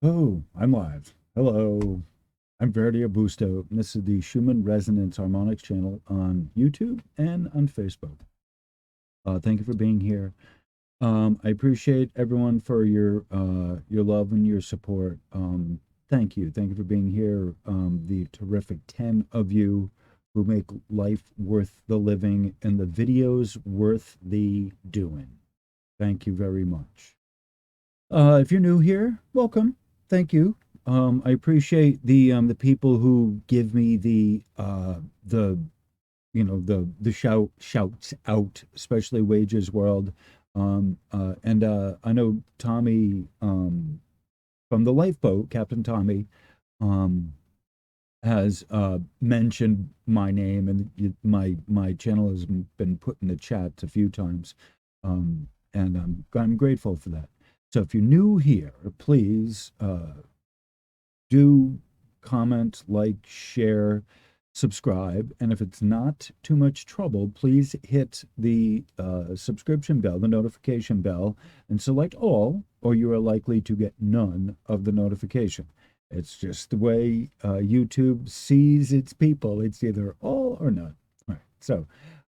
Oh, I'm live. Hello. I'm Verdi Augusto, and this is the Schumann Resonance Harmonics channel on YouTube and on Facebook. Thank you for being here. I appreciate everyone for your love and your support. Thank you. Thank you for being here. The terrific 10 of you who make life worth the living and the videos worth the doing. Thank you very much. If you're new here, welcome. Thank you. I appreciate the people who give me the the shouts out, especially Wages World. And I know Tommy from the lifeboat, Captain Tommy, um, has mentioned my name, and my channel has been put in the chat a few times, and I'm grateful for that. So if you're new here, please do comment, like, share, subscribe, and if it's not too much trouble, please hit the subscription bell, the notification bell, and select all, or you are likely to get none of the notification. It's just the way YouTube sees its people. It's either all or none. All right. So,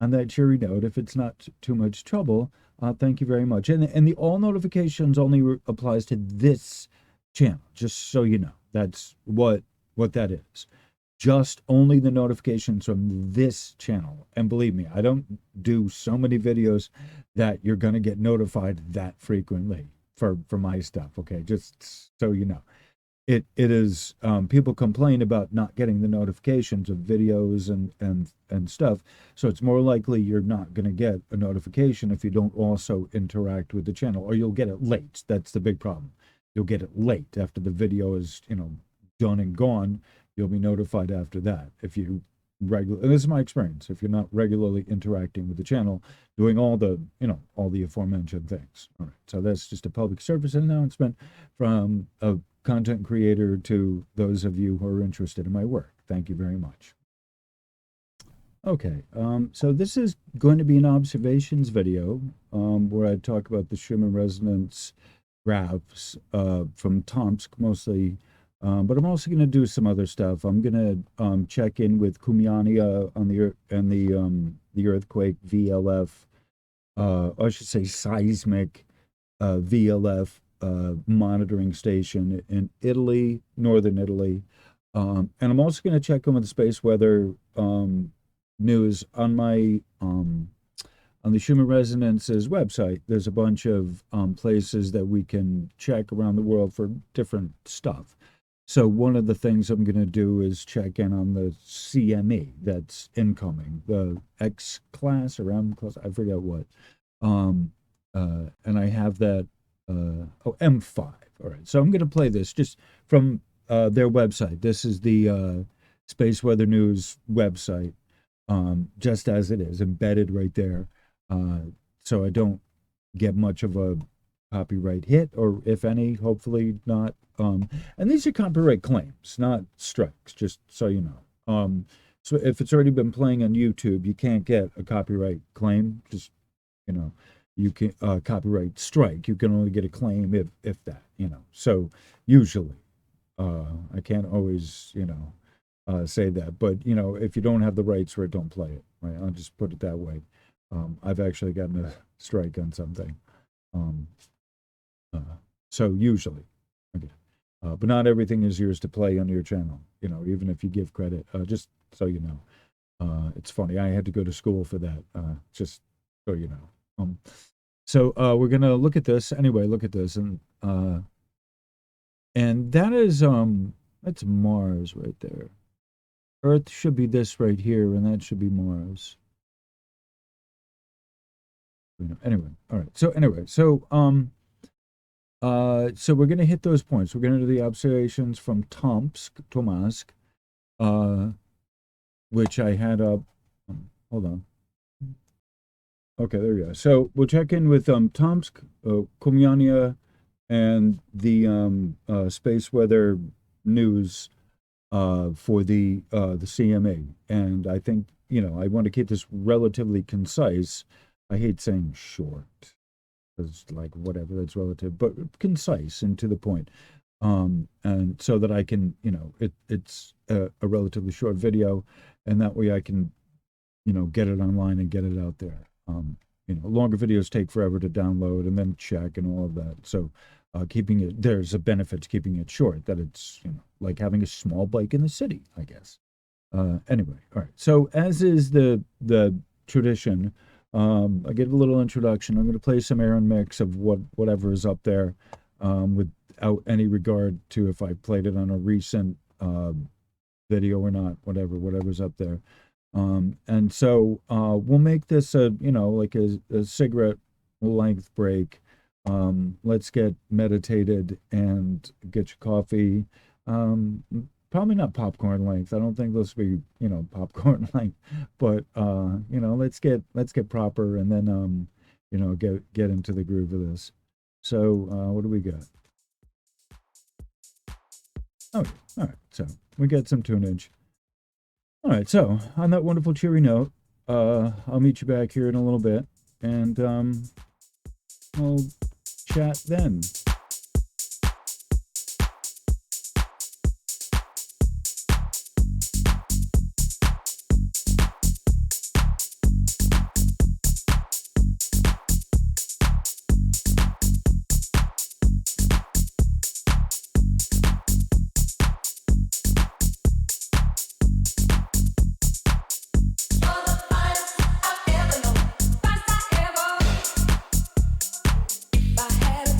on that cheery note, if it's not too much trouble, thank you very much. And the all notifications only applies to this channel, just so you know. That's what that is. Just only the notifications from this channel. And believe me, I don't do so many videos that you're going to get notified that frequently for my stuff. Okay, just so you know. It is people complain about not getting the notifications of videos and stuff, so it's more likely you're not going to get a notification if you don't also interact with the channel, or you'll get it late. That's the big problem. You'll get it late after the video is done and gone. You'll be notified after that if you and this is my experience, if you're not regularly interacting with the channel, doing all the aforementioned things. All right, so that's just a public service announcement from a content creator to those of you who are interested in my work. Thank you very much. Okay, so this is going to be an observations video where I talk about the Schumann resonance graphs from Tomsk mostly, but I'm also going to do some other stuff. I'm going to check in with Cumiana on the earthquake VLF, I should say seismic VLF monitoring station in Italy, northern Italy. And I'm also going to check in with the space weather news on my on the Schumann Resonance's website. There's a bunch of places that we can check around the world for different stuff. So one of the things I'm going to do is check in on the CME that's incoming, the X class or M class, I forget what. And I have that, M5. All right, so I'm going to play this just from their website. This is the Space Weather News website, just as it is, embedded right there. So I don't get much of a copyright hit, or if any, hopefully not. And these are copyright claims, not strikes, just so you know. So if it's already been playing on YouTube, you can't get a copyright claim. Just, you know, you can copyright strike. You can only get a claim if that, So usually, I can't always, say that, but if you don't have the rights for it, don't play it. Right? I'll just put it that way. I've actually gotten a strike on something. Um, so usually, okay. But not everything is yours to play on your channel, even if you give credit, just so you know. It's funny, I had to go to school for that, just so you know. So we're going to look at this. Anyway, look at this. And that is, that's Mars right there. Earth should be this right here, and that should be Mars. Anyway, all right. So anyway, so we're gonna hit those points. We're gonna do the observations from Tomsk, which I had up. Hold on. Okay, there you go. So we'll check in with Tomsk, Cumiana, and the space weather news for the CME. And I think I want to keep this relatively concise. I hate saying short, because like whatever, that's relative, but concise and to the point. and so that I can, it's a relatively short video, and that way I can, get it online and get it out there. Longer videos take forever to download and then check and all of that. So, keeping it, there's a benefit to keeping it short, that it's, like having a small bike in the city, I guess. Anyway, all right. So as is the tradition, I get a little introduction. I'm going to play some air and mix of whatever is up there, without any regard to if I played it on a recent video or not. Whatever's up there. And so we'll make this like a cigarette length break. Let's get meditated and get your coffee. Probably not popcorn length. I don't think this will be, popcorn length, but let's get proper, and then get into the groove of this. So what do we got? Oh, all right. So we get some tunage. All right. So on that wonderful cheery note, I'll meet you back here in a little bit, and we'll chat then.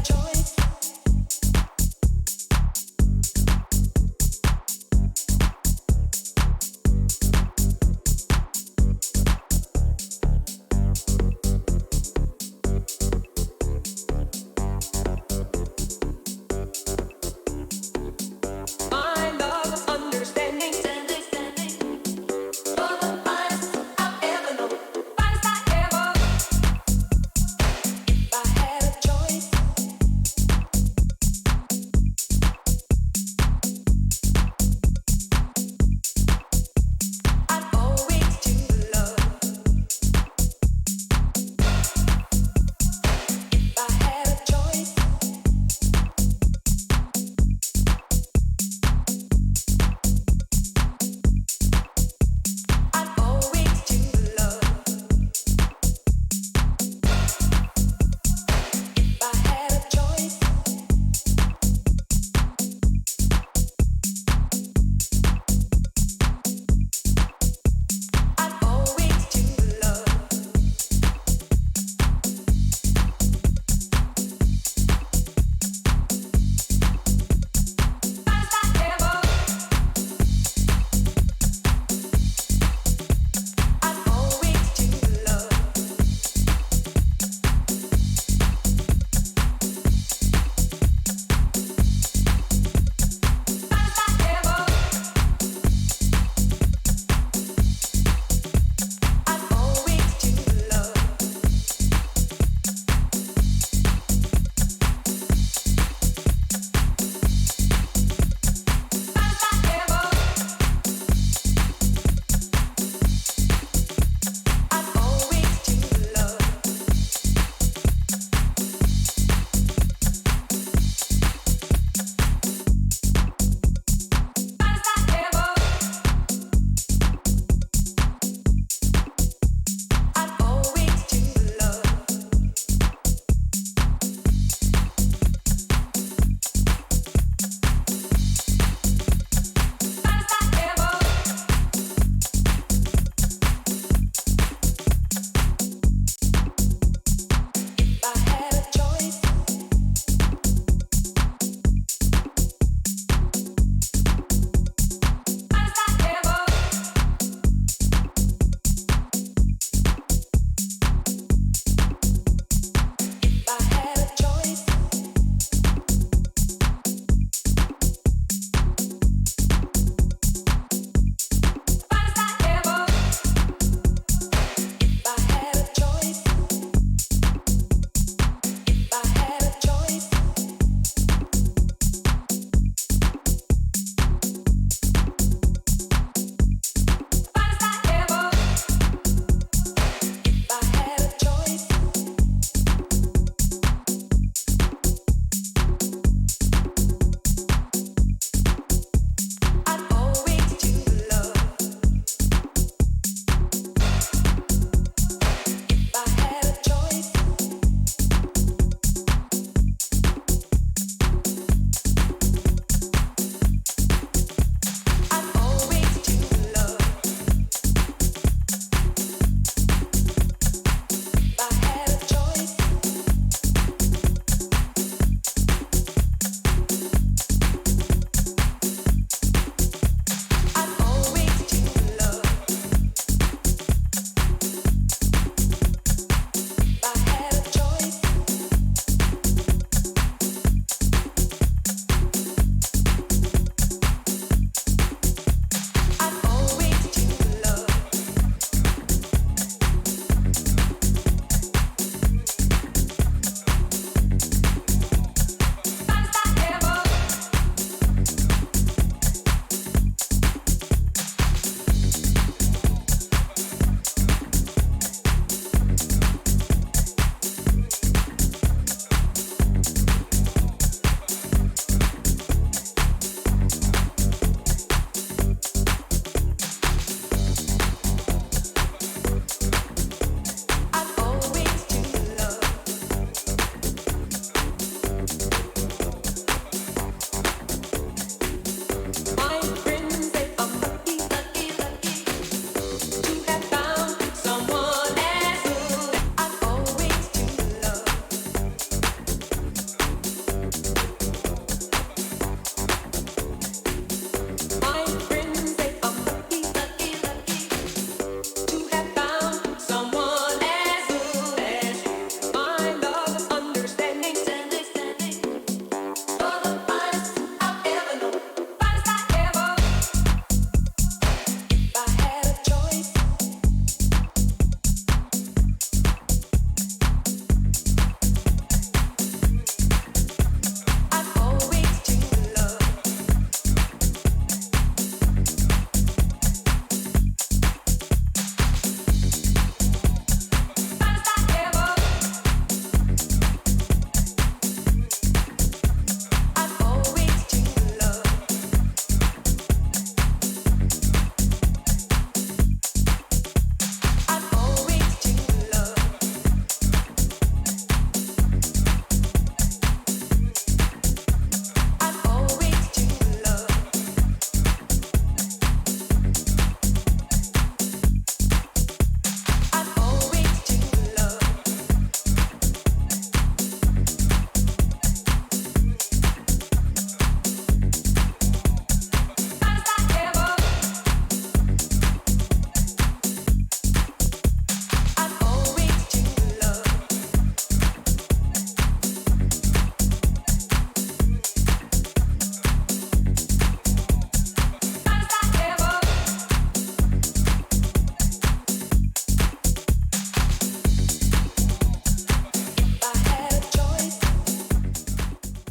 Choice.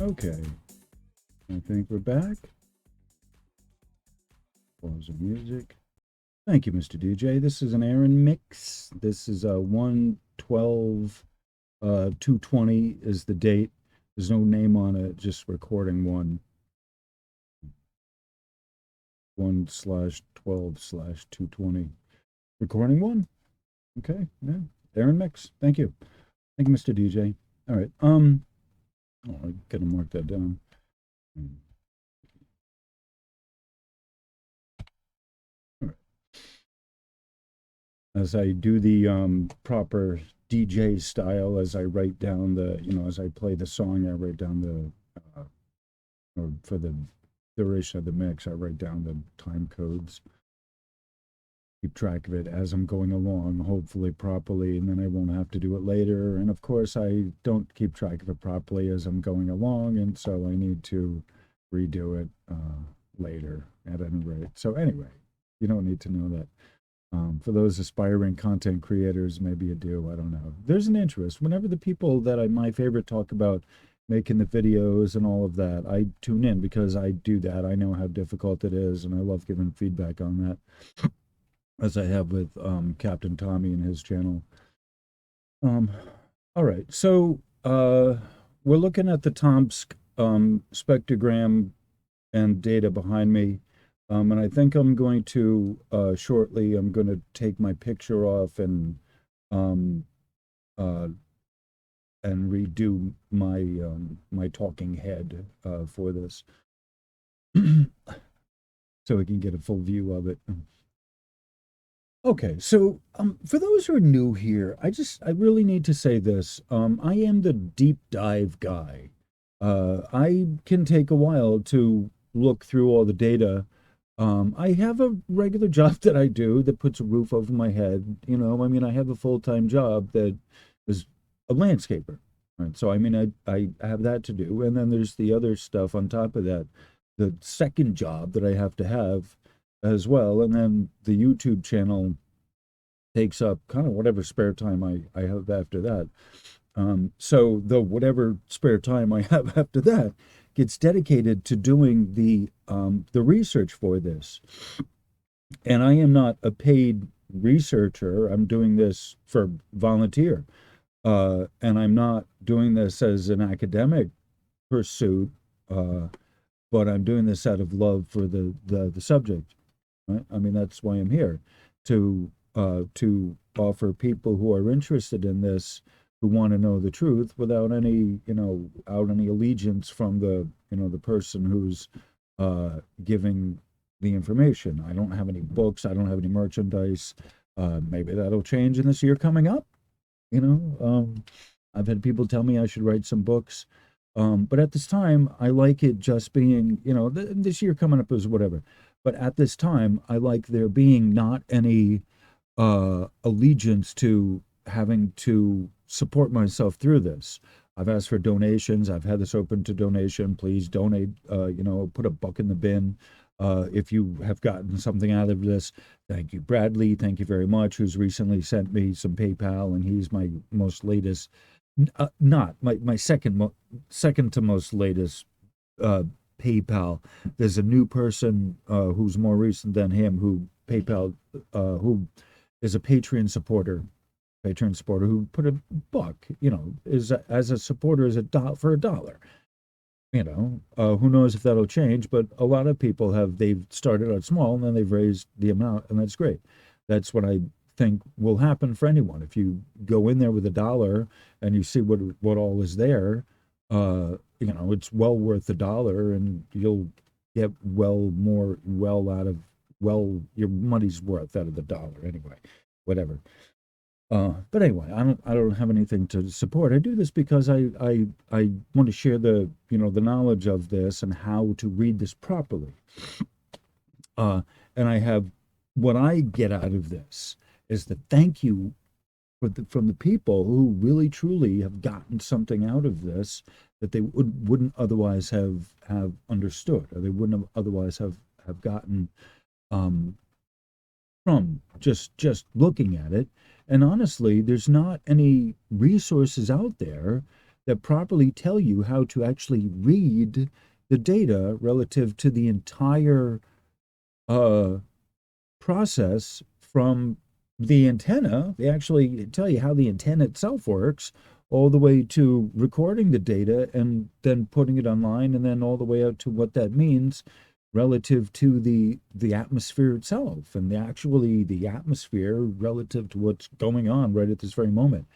Okay, I think we're back. Pause the music. Thank you, Mr. DJ. This is an Aaron mix. This is a 112 220 is the date. There's no name on it, just recording 1/12/220. Recording 1. Okay, yeah. Aaron mix. Thank you. Thank you, Mr. DJ. All right. Oh, I gotta mark that down. All right. As I do the proper DJ style, as I write down as I play the song, I write down or for the duration of the mix, I write down the time codes, keep track of it as I'm going along, hopefully properly, and then I won't have to do it later. And of course, I don't keep track of it properly as I'm going along, and so I need to redo it later at any rate. So anyway, you don't need to know that. For those aspiring content creators, maybe you do. I don't know. There's an interest. Whenever the people that my favorite talk about making the videos and all of that, I tune in because I do that. I know how difficult it is, and I love giving feedback on that, as I have with Captain Tommy and his channel. All right. So we're looking at the Tomsk spectrogram and data behind me. And I think I'm going to shortly, I'm going to take my picture off um, uh, and redo my talking head for this, so we can get a full view of it. Okay, so for those who are new here, I really need to say this. I am the deep dive guy. I can take a while to look through all the data. I have a regular job that I do that puts a roof over my head. I mean, I have a full-time job that is a landscaper. Right? So, I mean, I have that to do. And then there's the other stuff on top of that, the second job that I have to have as well. And then the YouTube channel takes up kind of whatever spare time I have after that. So the whatever spare time I have after that gets dedicated to doing the research for this. And I am not a paid researcher. I'm doing this for volunteer. And I'm not doing this as an academic pursuit, but I'm doing this out of love for the subject. Right? I mean, that's why I'm here, to offer people who are interested in this, who want to know the truth without any allegiance from the person who's giving the information. I don't have any books. I don't have any merchandise. Maybe that'll change in this year coming up. I've had people tell me I should write some books. But at this time, I like it just being, this year coming up is whatever. But at this time, I like there being not any allegiance to having to support myself through this. I've asked for donations. I've had this open to donation. Please donate, put a buck in the bin. If you have gotten something out of this, thank you, Bradley. Thank you very much, who's recently sent me some PayPal, and he's my most latest, not my second to most latest PayPal. There's a new person who's more recent than him who PayPal, who is a Patreon supporter, who put a buck, is as a supporter is for $1. Who knows if that'll change, but a lot of people they've started out small and then they've raised the amount, and that's great. That's what I think will happen for anyone. If you go in there with $1 and you see what all is there, it's well worth $1, and you'll get your money's worth out of the dollar anyway, whatever. But anyway, I don't have anything to support. I do this because I want to share the knowledge of this and how to read this properly. And I have, what I get out of this is the thank you from the people who really truly have gotten something out of this that they wouldn't otherwise have understood, or they wouldn't have otherwise have gotten from just looking at it. And honestly, there's not any resources out there that properly tell you how to actually read the data relative to the entire uh, process from the antenna. They actually tell you how the antenna itself works, all the way to recording the data and then putting it online, and then all the way out to what that means relative to the atmosphere itself, and the atmosphere relative to what's going on right at this very moment.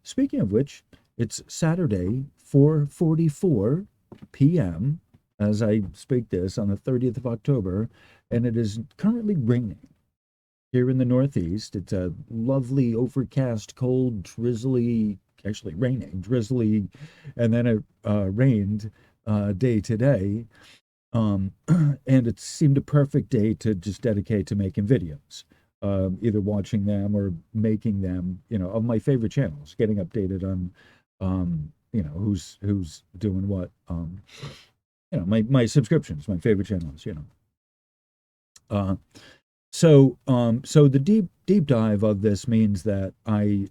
Speaking of which, it's Saturday, 4:44 p.m. as I speak this on the 30th of October, and it is currently raining here in the Northeast. It's a lovely, overcast, cold, drizzly, actually raining, drizzly, and then it rained day today. And it seemed a perfect day to just dedicate to making videos, either watching them or making them, of my favorite channels, getting updated on, who's doing what, my subscriptions, my favorite channels. Uh, so the deep dive of this means that I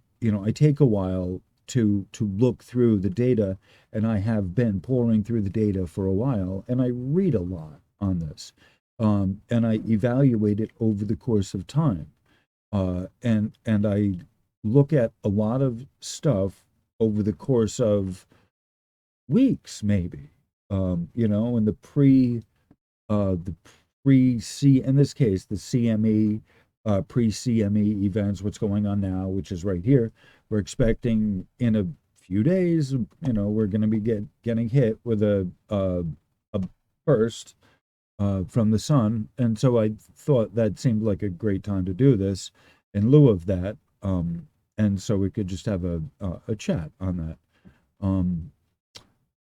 take a while to look through the data, and I have been pouring through the data for a while, and I read a lot on this, and I evaluate it over the course of time, and I look at a lot of stuff over the course of weeks, maybe, in the pre C in this case the CME, pre CME events, what's going on now, which is right here. We're expecting in a few days, we're going to be getting hit with a burst from the sun, and so I thought that seemed like a great time to do this in lieu of that, and so we could just have a chat on that. Um,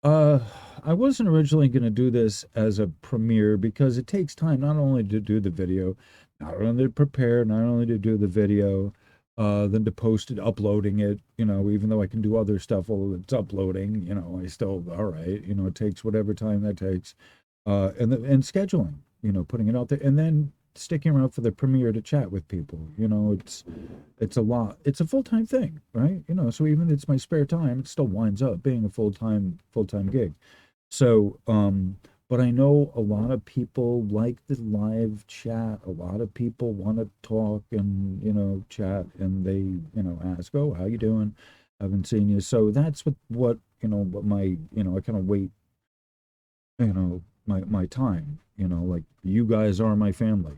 uh, I wasn't originally going to do this as a premiere because it takes time not only to do the video, not only to prepare, not only to do the video, then to post it, uploading it, even though I can do other stuff while it's uploading, I still, all right, it takes whatever time that takes. And scheduling, putting it out there, and then sticking around for the premiere to chat with people. It's a lot. It's a full-time thing, right? So even it's my spare time, it still winds up being a full-time gig. So, but I know a lot of people like the live chat. A lot of people want to talk and, chat, and they, ask, "Oh, how you doing? Haven't seen you." So that's what my, I kind of wait, my time, like you guys are my family.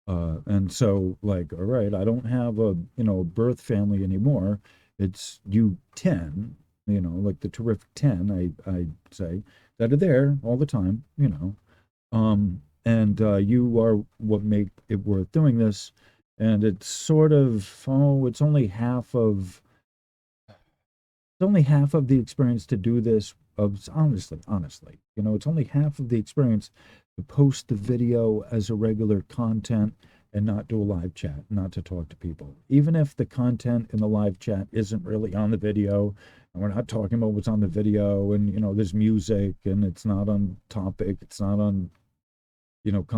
And so, like, all right, I don't have a, birth family anymore. It's you 10, like the terrific 10, I say, that are there all the time, and you are what make it worth doing this. And it's sort of, it's only half of the experience to do this. Of honestly, it's only half of the experience to post the video as a regular content and not do a live chat, not to talk to people. Even if the content in the live chat isn't really on the video, and we're not talking about what's on the video, and there's music and it's not on topic, it's not on, it's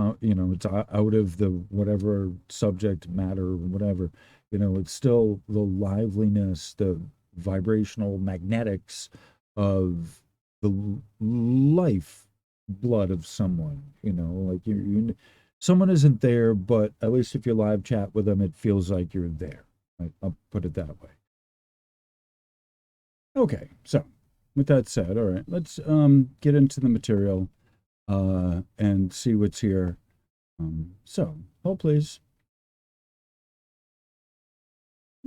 out of the whatever subject matter or whatever, it's still the liveliness, the vibrational magnetics of the life blood of someone, like someone isn't there, but at least if you live chat with them, it feels like you're there. Right? I'll put it that way. Okay, so with that said, all right, let's get into the material and see what's here. So, hold please.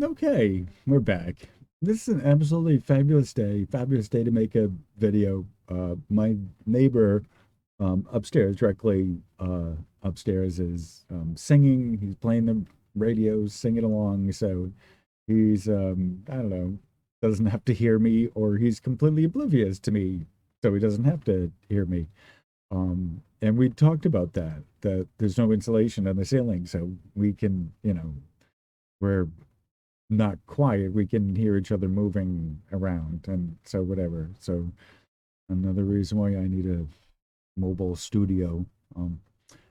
Okay, we're back. This is an absolutely fabulous day to make a video. My neighbor upstairs, directly upstairs, is singing. He's playing the radio, singing along. So he's, I don't know, doesn't have to hear me, or he's completely oblivious to me. So he doesn't have to hear me. And we talked about that there's no insulation on the ceiling. So we can, we're not quiet. We can hear each other moving around. And so whatever. So another reason why I need a mobile studio.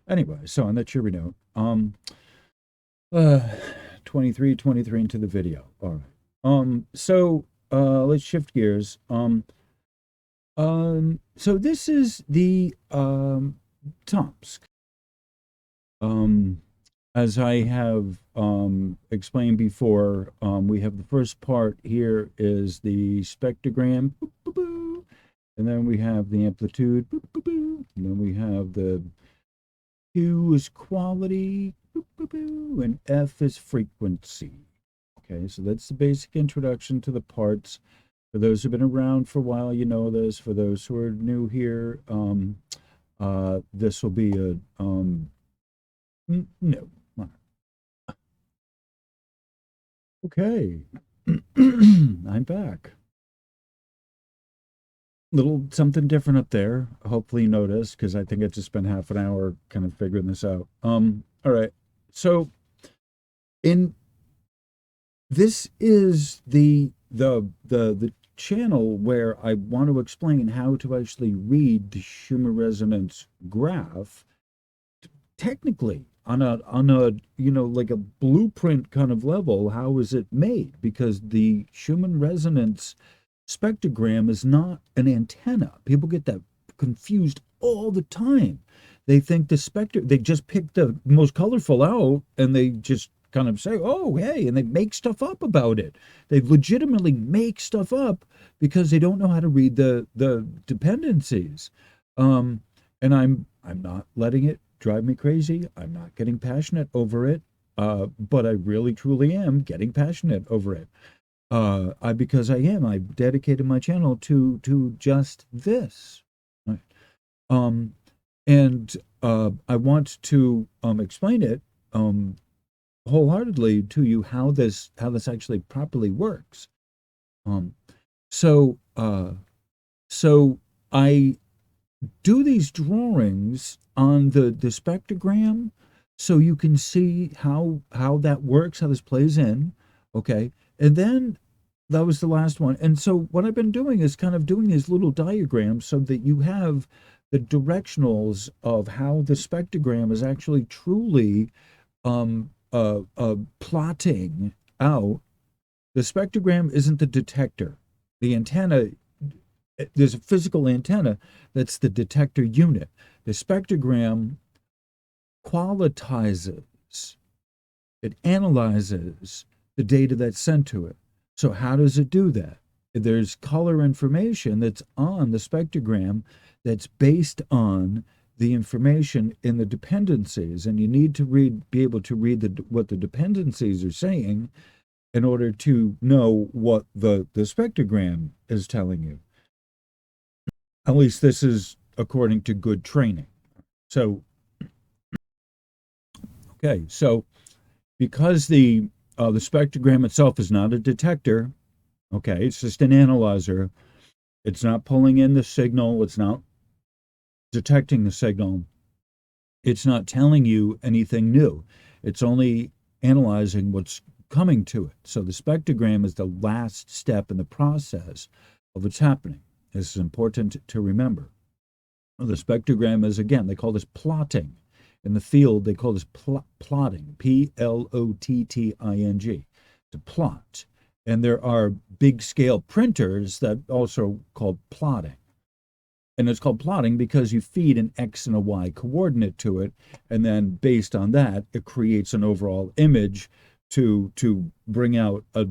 Anyway, so on that cheery note, uh 23 into the video. All right. So let's shift gears. So this is the Tomsk. Um, as I have explained before, we have the first part here is the spectrogram, boop, boop, boop, and then we have the amplitude, boop, boop, boop, and then we have the Q is quality, boop, boop, boop, and F is frequency. Okay, so that's the basic introduction to the parts. For those who've been around for a while, you know this. For those who are new here, this will be a no. Okay, I'm back. Little something different up there. Hopefully you noticed because I think I just spent half an hour kind of figuring this out. All right. So in this is the channel where I want to explain how to actually read the Schumann resonance graph technically on a like a blueprint kind of level. How is it made? Because the Schumann resonance spectrogram is not an antenna. People get that confused all the time. They think they just pick the most colorful out and they just kind of say, oh, hey, and they make stuff up about it. They legitimately make stuff up because they don't know how to read the dependencies. Um, and I'm not letting it drive me crazy. I'm not getting passionate over it. But I really truly am getting passionate over it. Because I've dedicated my channel to just this. Right? Um, and I want to explain it wholeheartedly to you how this actually properly works. Um, so so I do these drawings on the spectrogram so you can see how that works, how this plays in. Okay. And then that was the last one. And so what I've been doing is kind of doing these little diagrams so that you have the directionals of how the spectrogram is actually truly plotting out. The spectrogram isn't the detector. The antenna, there's a physical antenna that's the detector unit. The spectrogram qualitizes, it analyzes the data that's sent to it. So how does it do that? There's color information that's on the spectrogram that's based on the information in the dependencies, and you need to be able to read what the dependencies are saying in order to know what the spectrogram is telling you. At least this is according to good training. So, okay, so because the spectrogram itself is not a detector, okay, it's just an analyzer. It's not pulling in the signal. It's not detecting the signal. It's not telling you anything new. It's only analyzing what's coming to it. So the spectrogram is the last step in the process of what's happening. This is important to remember. The spectrogram is, again, they call this plotting. In the field, they call this plotting, Plotting, to plot. And there are big scale printers that also called plotting. And it's called plotting because you feed an X and a Y coordinate to it. And then based on that, it creates an overall image to bring out a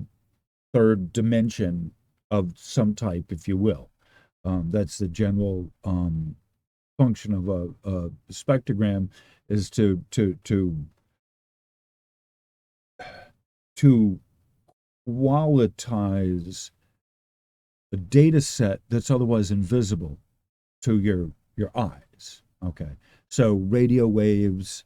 third dimension of some type, if you will. That's the general function of a spectrogram, is to qualitize a data set that's otherwise invisible to your eyes. Okay, so radio waves,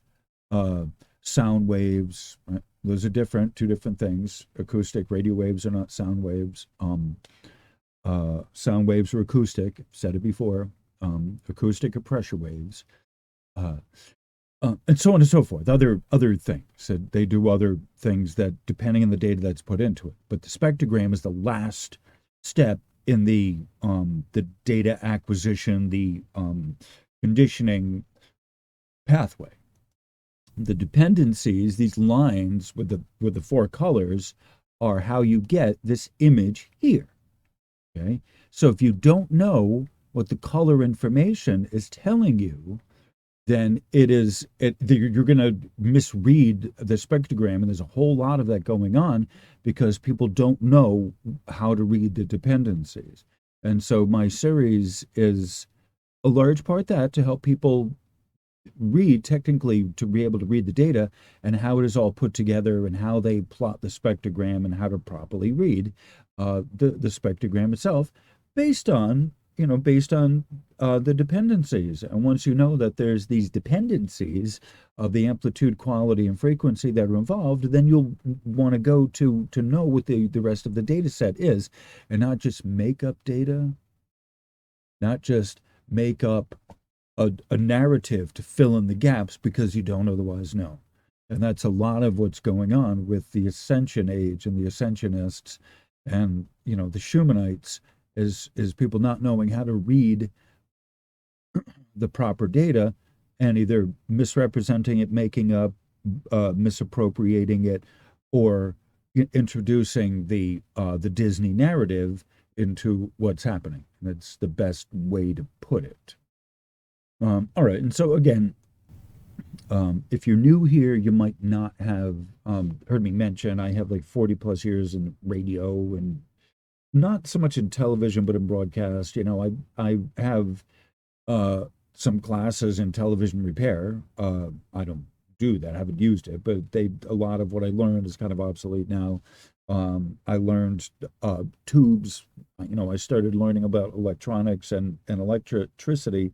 sound waves, right? Those are two different things. Acoustic radio waves are not sound waves. Sound waves are acoustic. I've said it before. Acoustic are pressure waves. And so on and so forth. Other things. So they do other things that, depending on the data that's put into it. But the spectrogram is the last step in the data acquisition, the conditioning pathway. The dependencies, these lines with the four colors, are how you get this image here. Okay. So if you don't know what the color information is telling you, then you're going to misread the spectrogram, and there's a whole lot of that going on because people don't know how to read the dependencies. And so my series is a large part that to help people read technically to be able to read the data and how it is all put together and how they plot the spectrogram and how to properly read the spectrogram itself based on the dependencies. And once you know that there's these dependencies of the amplitude, quality, and frequency that are involved, then you'll want to go to know what the rest of the data set is, and not just make up data, not just make up a narrative to fill in the gaps because you don't otherwise know. And that's a lot of what's going on with the Ascension Age and the Ascensionists and the Schumannites is people not knowing how to read the proper data and either misrepresenting it, making up, misappropriating it, or introducing the Disney narrative into what's happening. That's the best way to put it. All right, and so again, if you're new here, you might not have heard me mention I have like 40 plus years in radio and not so much in television, but in broadcast. I have uh, some classes in television repair. I don't do that. I haven't used it, but a lot of what I learned is kind of obsolete now. I learned tubes. I started learning about electronics and electricity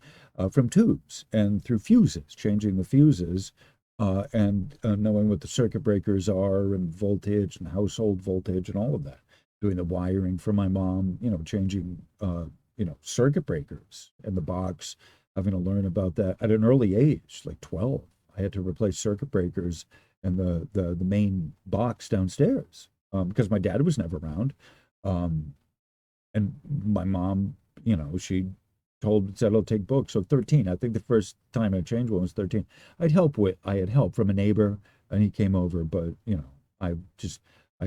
from tubes and through fuses, changing the fuses, and knowing what the circuit breakers are and voltage and household voltage and all of that. Doing the wiring for my mom, changing circuit breakers in the box, having to learn about that at an early age, like 12. I had to replace circuit breakers in the main box downstairs because my dad was never around. Um, and my mom, she said, I'll take books. So 13, I think the first time I changed one was 13. I had help from a neighbor and he came over, but, I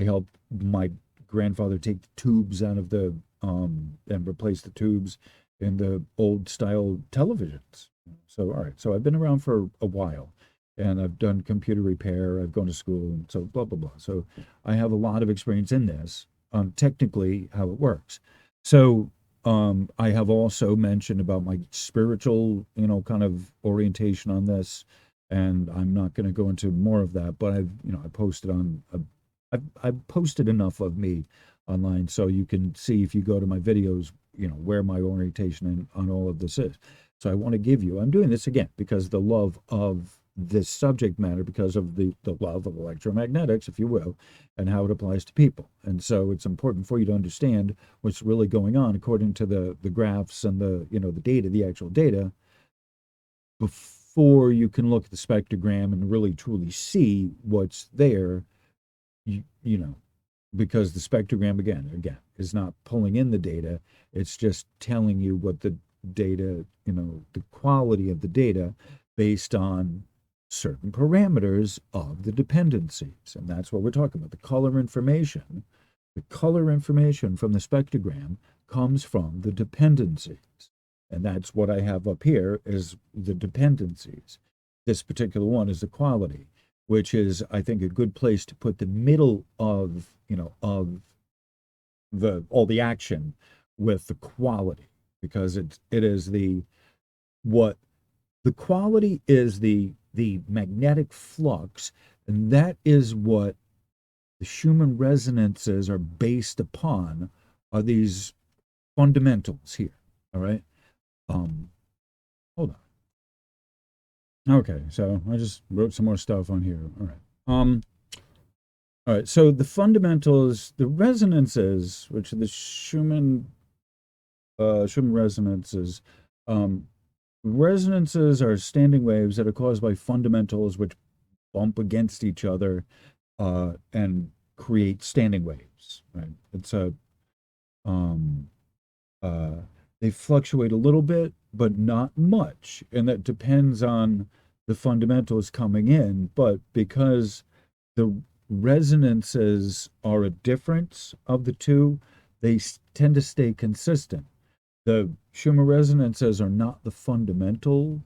helped my grandfather take the tubes out of the and replace the tubes in the old style televisions. So all right, so I've been around for a while, and I've done computer repair. I've gone to school, and so blah blah blah. So I have a lot of experience in this, technically how it works. So I have also mentioned about my spiritual, kind of orientation on this, and I'm not going to go into more of that. But I posted on I've posted enough of me online so you can see if you go to my videos, where my orientation on all of this is. So I'm doing this again because the love of this subject matter, because of the love of electromagnetics, if you will, and how it applies to people. And so it's important for you to understand what's really going on according to the graphs and the data, the actual data, before you can look at the spectrogram and really truly see what's there. You know, because the spectrogram again is not pulling in the data, it's just telling you what the data, the quality of the data based on certain parameters of the dependencies. And that's what we're talking about. The color information from the spectrogram comes from the dependencies. And that's what I have up here is the dependencies. This particular one is the quality, which is, I think, a good place to put the middle of, of the all the action with the quality, because it is what the quality is the magnetic flux, and that is what the Schumann resonances are based upon, are these fundamentals here. All right. Hold on. Okay, so I just wrote some more stuff on here. All right. All right, so the fundamentals, the resonances, which are the Schumann resonances. Resonances are standing waves that are caused by fundamentals which bump against each other and create standing waves. Right? It's a um, uh, they fluctuate a little bit, but not much, and that depends on the fundamentals coming in. But because the resonances are a difference of the two, they tend to stay consistent. The Schumann resonances are not the fundamental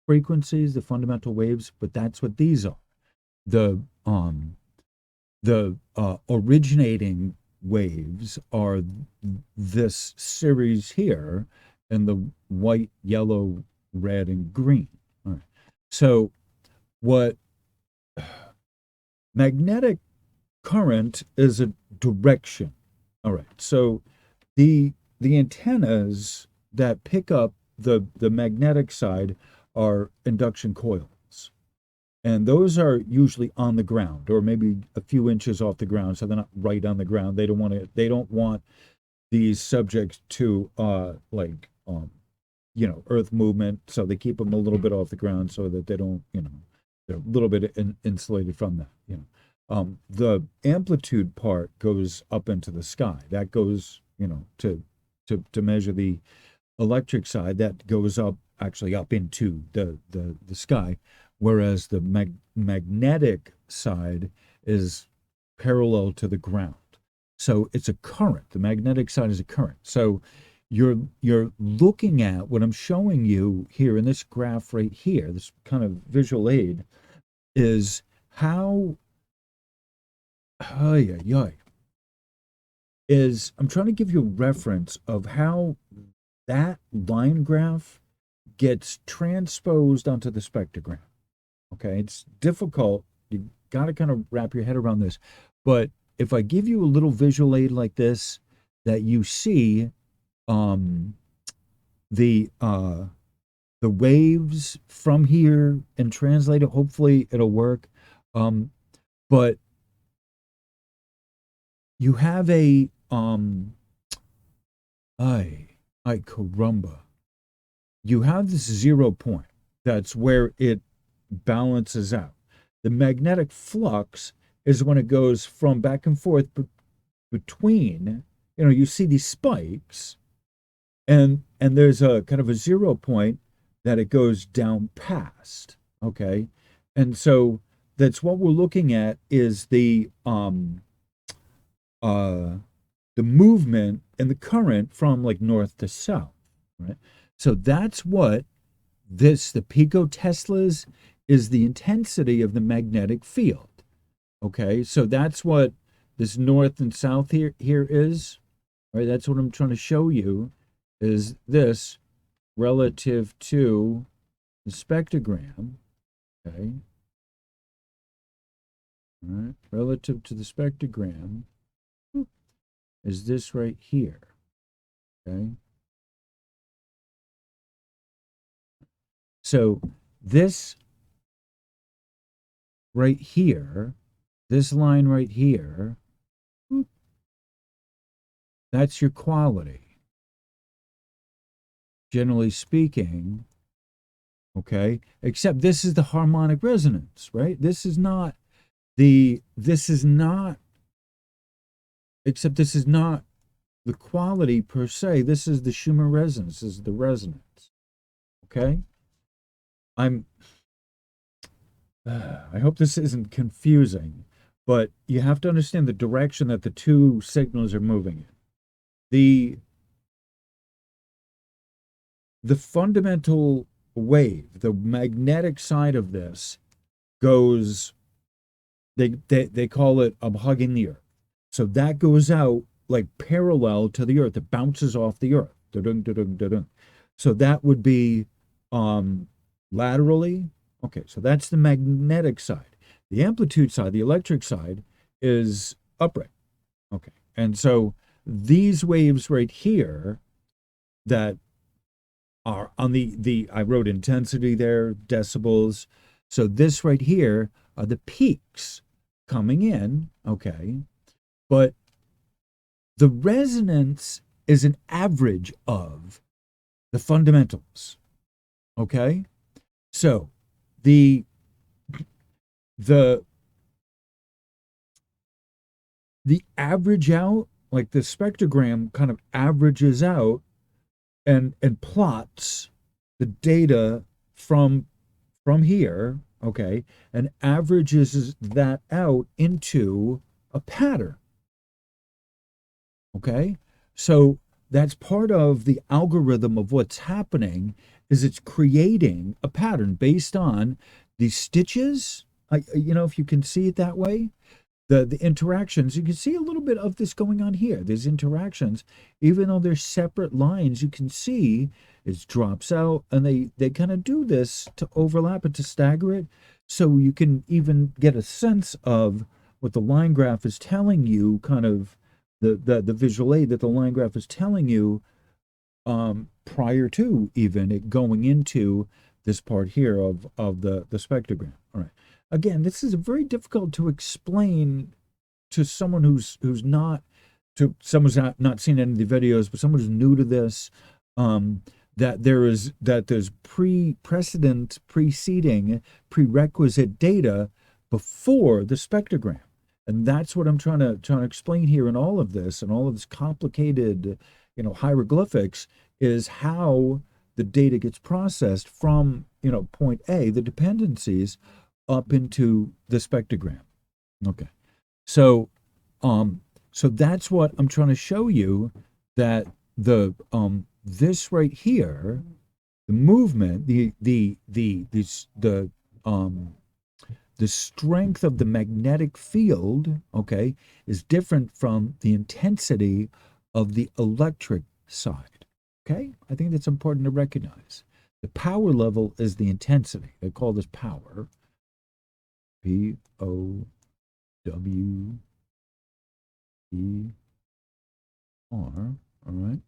frequencies, the fundamental waves, but that's what these are. The originating waves are this series here, and the white, yellow, red, and green. All right. So what magnetic current is a direction. All right. So the antennas that pick up the magnetic side are induction coils. And those are usually on the ground or maybe a few inches off the ground, so they're not right on the ground. They don't want these subjects to earth movement, so they keep them a little bit off the ground so that they don't, they're a little bit insulated from that. The amplitude part goes up into the sky. That goes, to measure the electric side, that goes up, actually up into the sky, whereas the magnetic side is parallel to the ground. So it's a current. The magnetic side is a current. So you're looking at what I'm showing you here in this graph right here, this kind of visual aid, is how is I'm trying to give you a reference of how that line graph gets transposed onto the spectrogram. Okay, it's difficult. You got to kind of wrap your head around this. But if I give you a little visual aid like this, that you see the waves from here and translate it, hopefully it'll work. But you have a caramba. You have this 0 point. That's where it balances out. The magnetic flux is when it goes from back and forth between, you see these spikes, and there's a kind of a 0 point that it goes down past. Okay. And so that's what we're looking at, is the movement and the current from like north to south, right? So that's what the picoteslas is, the intensity of the magnetic field. Okay, so that's what this north and south here is, right? That's what I'm trying to show you, is this relative to the spectrogram. Okay, all right, relative to the spectrogram is this right here. Okay, so this right here, this line right here, that's your quality, generally speaking. Okay, except this is the harmonic resonance, right? This is not, except this is not the quality per se. This is the Schumann resonance, this is the resonance. Okay, I hope this isn't confusing, but you have to understand the direction that the two signals are moving in. The fundamental wave, the magnetic side of this, goes, they call it, I'm hugging the earth. So that goes out like parallel to the earth. It bounces off the earth. Da-dun, da-dun, da-dun. So that would be laterally. Okay, so that's the magnetic side. The amplitude side, the electric side, is upright. Okay, and so these waves right here that are on I wrote intensity there, decibels. So this right here are the peaks coming in, okay? But the resonance is an average of the fundamentals, okay? So the average out, like the spectrogram kind of averages out and plots the data from here, okay, and averages that out into a pattern. Okay. So that's part of the algorithm of what's happening is it's creating a pattern based on these stitches. If you can see it that way, the interactions, you can see a little bit of this going on here. There's interactions, even though they're separate lines, you can see it drops out, and they kind of do this to overlap it, to stagger it, so you can even get a sense of what the line graph is telling you, kind of the visual aid that the line graph is telling you, prior to even it going into this part here of the spectrogram. All right. Again, this is very difficult to explain to someone who's not, to someone's not seen any of the videos, but someone who's new to this, that there's preceding prerequisite data before the spectrogram. And that's what I'm trying to explain here in all of this, and all of this complicated, hieroglyphics, is how the data gets processed from, point A, the dependencies, up into the spectrogram. Okay. So so that's what I'm trying to show you, that this right here, the movement, the strength of the magnetic field, okay, is different from the intensity of the electric side. Okay? I think that's important to recognize. The power level is the intensity. They call this power. POW ER, all right?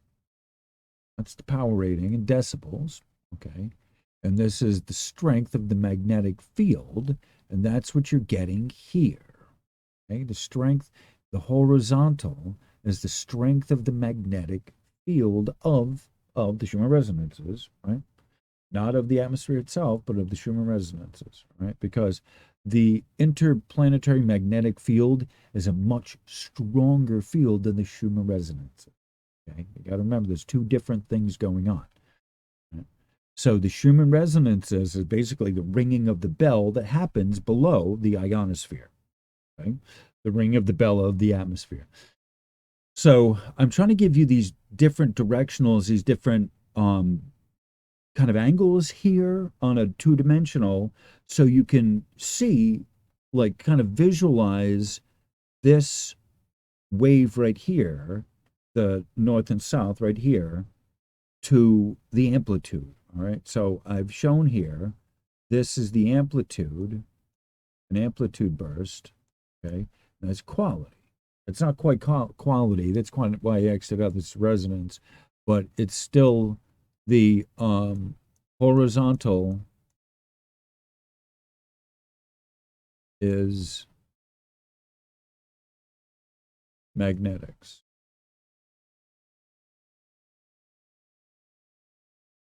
That's the power rating in decibels, okay? And this is the strength of the magnetic field, and that's what you're getting here, okay? The strength, the horizontal, is the strength of the magnetic field of the Schumann resonances, right? Not of the atmosphere itself, but of the Schumann resonances, right? Because the interplanetary magnetic field is a much stronger field than the Schumann resonances. Okay, you got to remember there's two different things going on. Right? So the Schumann resonances is basically the ringing of the bell that happens below the ionosphere, okay? The ringing of the bell of the atmosphere. So I'm trying to give you these different directionals, these different kind of angles here on a two-dimensional, so you can see, like, kind of visualize this wave right here, the north and south right here, to the amplitude. All right, so I've shown here, this is the amplitude, an amplitude burst, okay? And that's quality. It's not quite quality, that's why I X'd it out, this resonance, but it's still the horizontal is magnetics.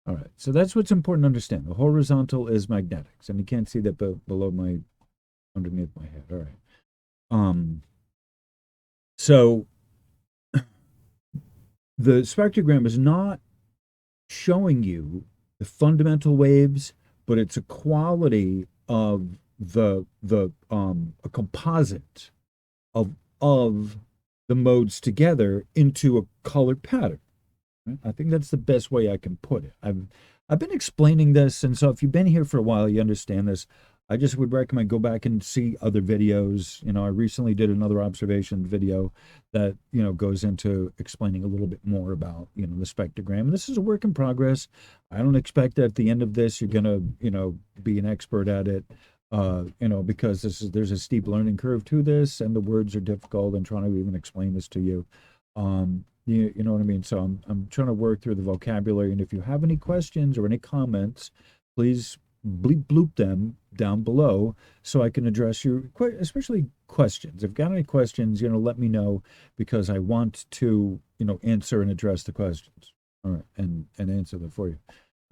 All right, so that's what's important to understand. The horizontal is magnetics, and you can't see that below underneath my head. All right. So the spectrogram is not showing you the fundamental waves, but it's a quality of a composite of the modes together into a colored pattern. I think that's the best way I can put it. I've been explaining this, and so if you've been here for a while, you understand this. I just would recommend go back and see other videos. I recently did another observation video that, goes into explaining a little bit more about, the spectrogram. And this is a work in progress. I don't expect that at the end of this you're gonna, be an expert at it. Because there's a steep learning curve to this, and the words are difficult, and trying to even explain this to you. You know what I mean? So I'm trying to work through the vocabulary, and if you have any questions or any comments, please bloop them down below so I can address your, especially questions. If you've got any questions, let me know, because I want to, answer and address the questions. All right, and answer them for you.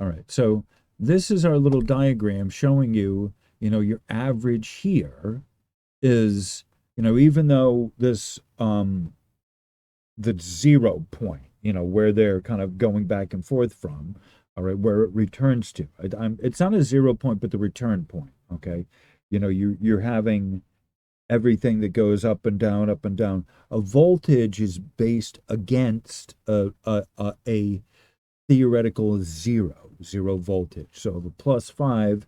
All right, so this is our little diagram showing you, your average here is, even though this, the 0 point, where they're kind of going back and forth from, all right, where it returns to. It's not a 0 point, but the return point, okay? You're having everything that goes up and down, up and down. A voltage is based against a theoretical zero voltage. So the plus 5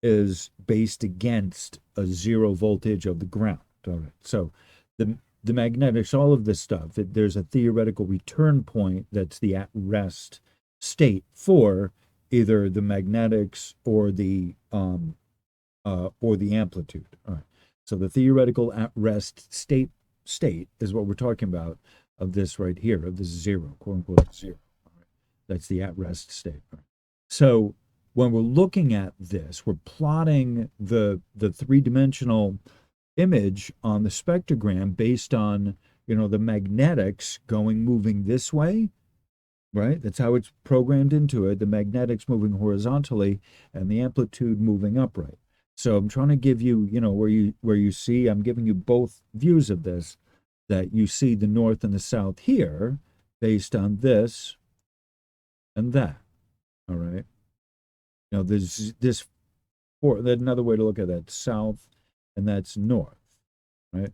is based against a zero voltage of the ground. All right. So the magnetics, all of this stuff, there's a theoretical return point that's the at rest state for either the magnetics or the amplitude. All right. So the theoretical at rest state is what we're talking about of this right here, of this zero, quote unquote zero. All right. That's the at rest state. All right. So when we're looking at this, we're plotting the three-dimensional image on the spectrogram based on, the magnetics moving this way, right? That's how it's programmed into it. The magnetics moving horizontally and the amplitude moving upright. So I'm trying to give you, where you see, I'm giving you both views of this, that you see the north and the south here based on this and that. All right. There's another way to look at that, south and that's north, right?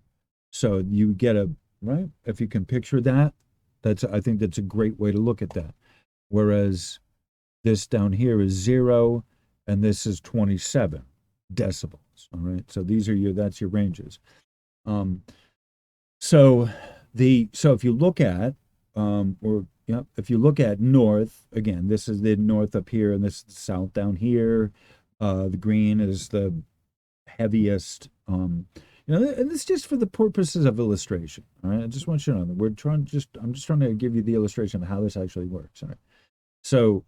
So you get right? If you can picture that, I think that's a great way to look at that. Whereas this down here is 0 and this is 27 decibels, all right? So that's your ranges. So if you look at if you look at north, again, this is the north up here and this is the south down here. The green is the heaviest. And it's just for the purposes of illustration. All right, I just want you to know that I'm just trying to give you the illustration of how this actually works. All right, so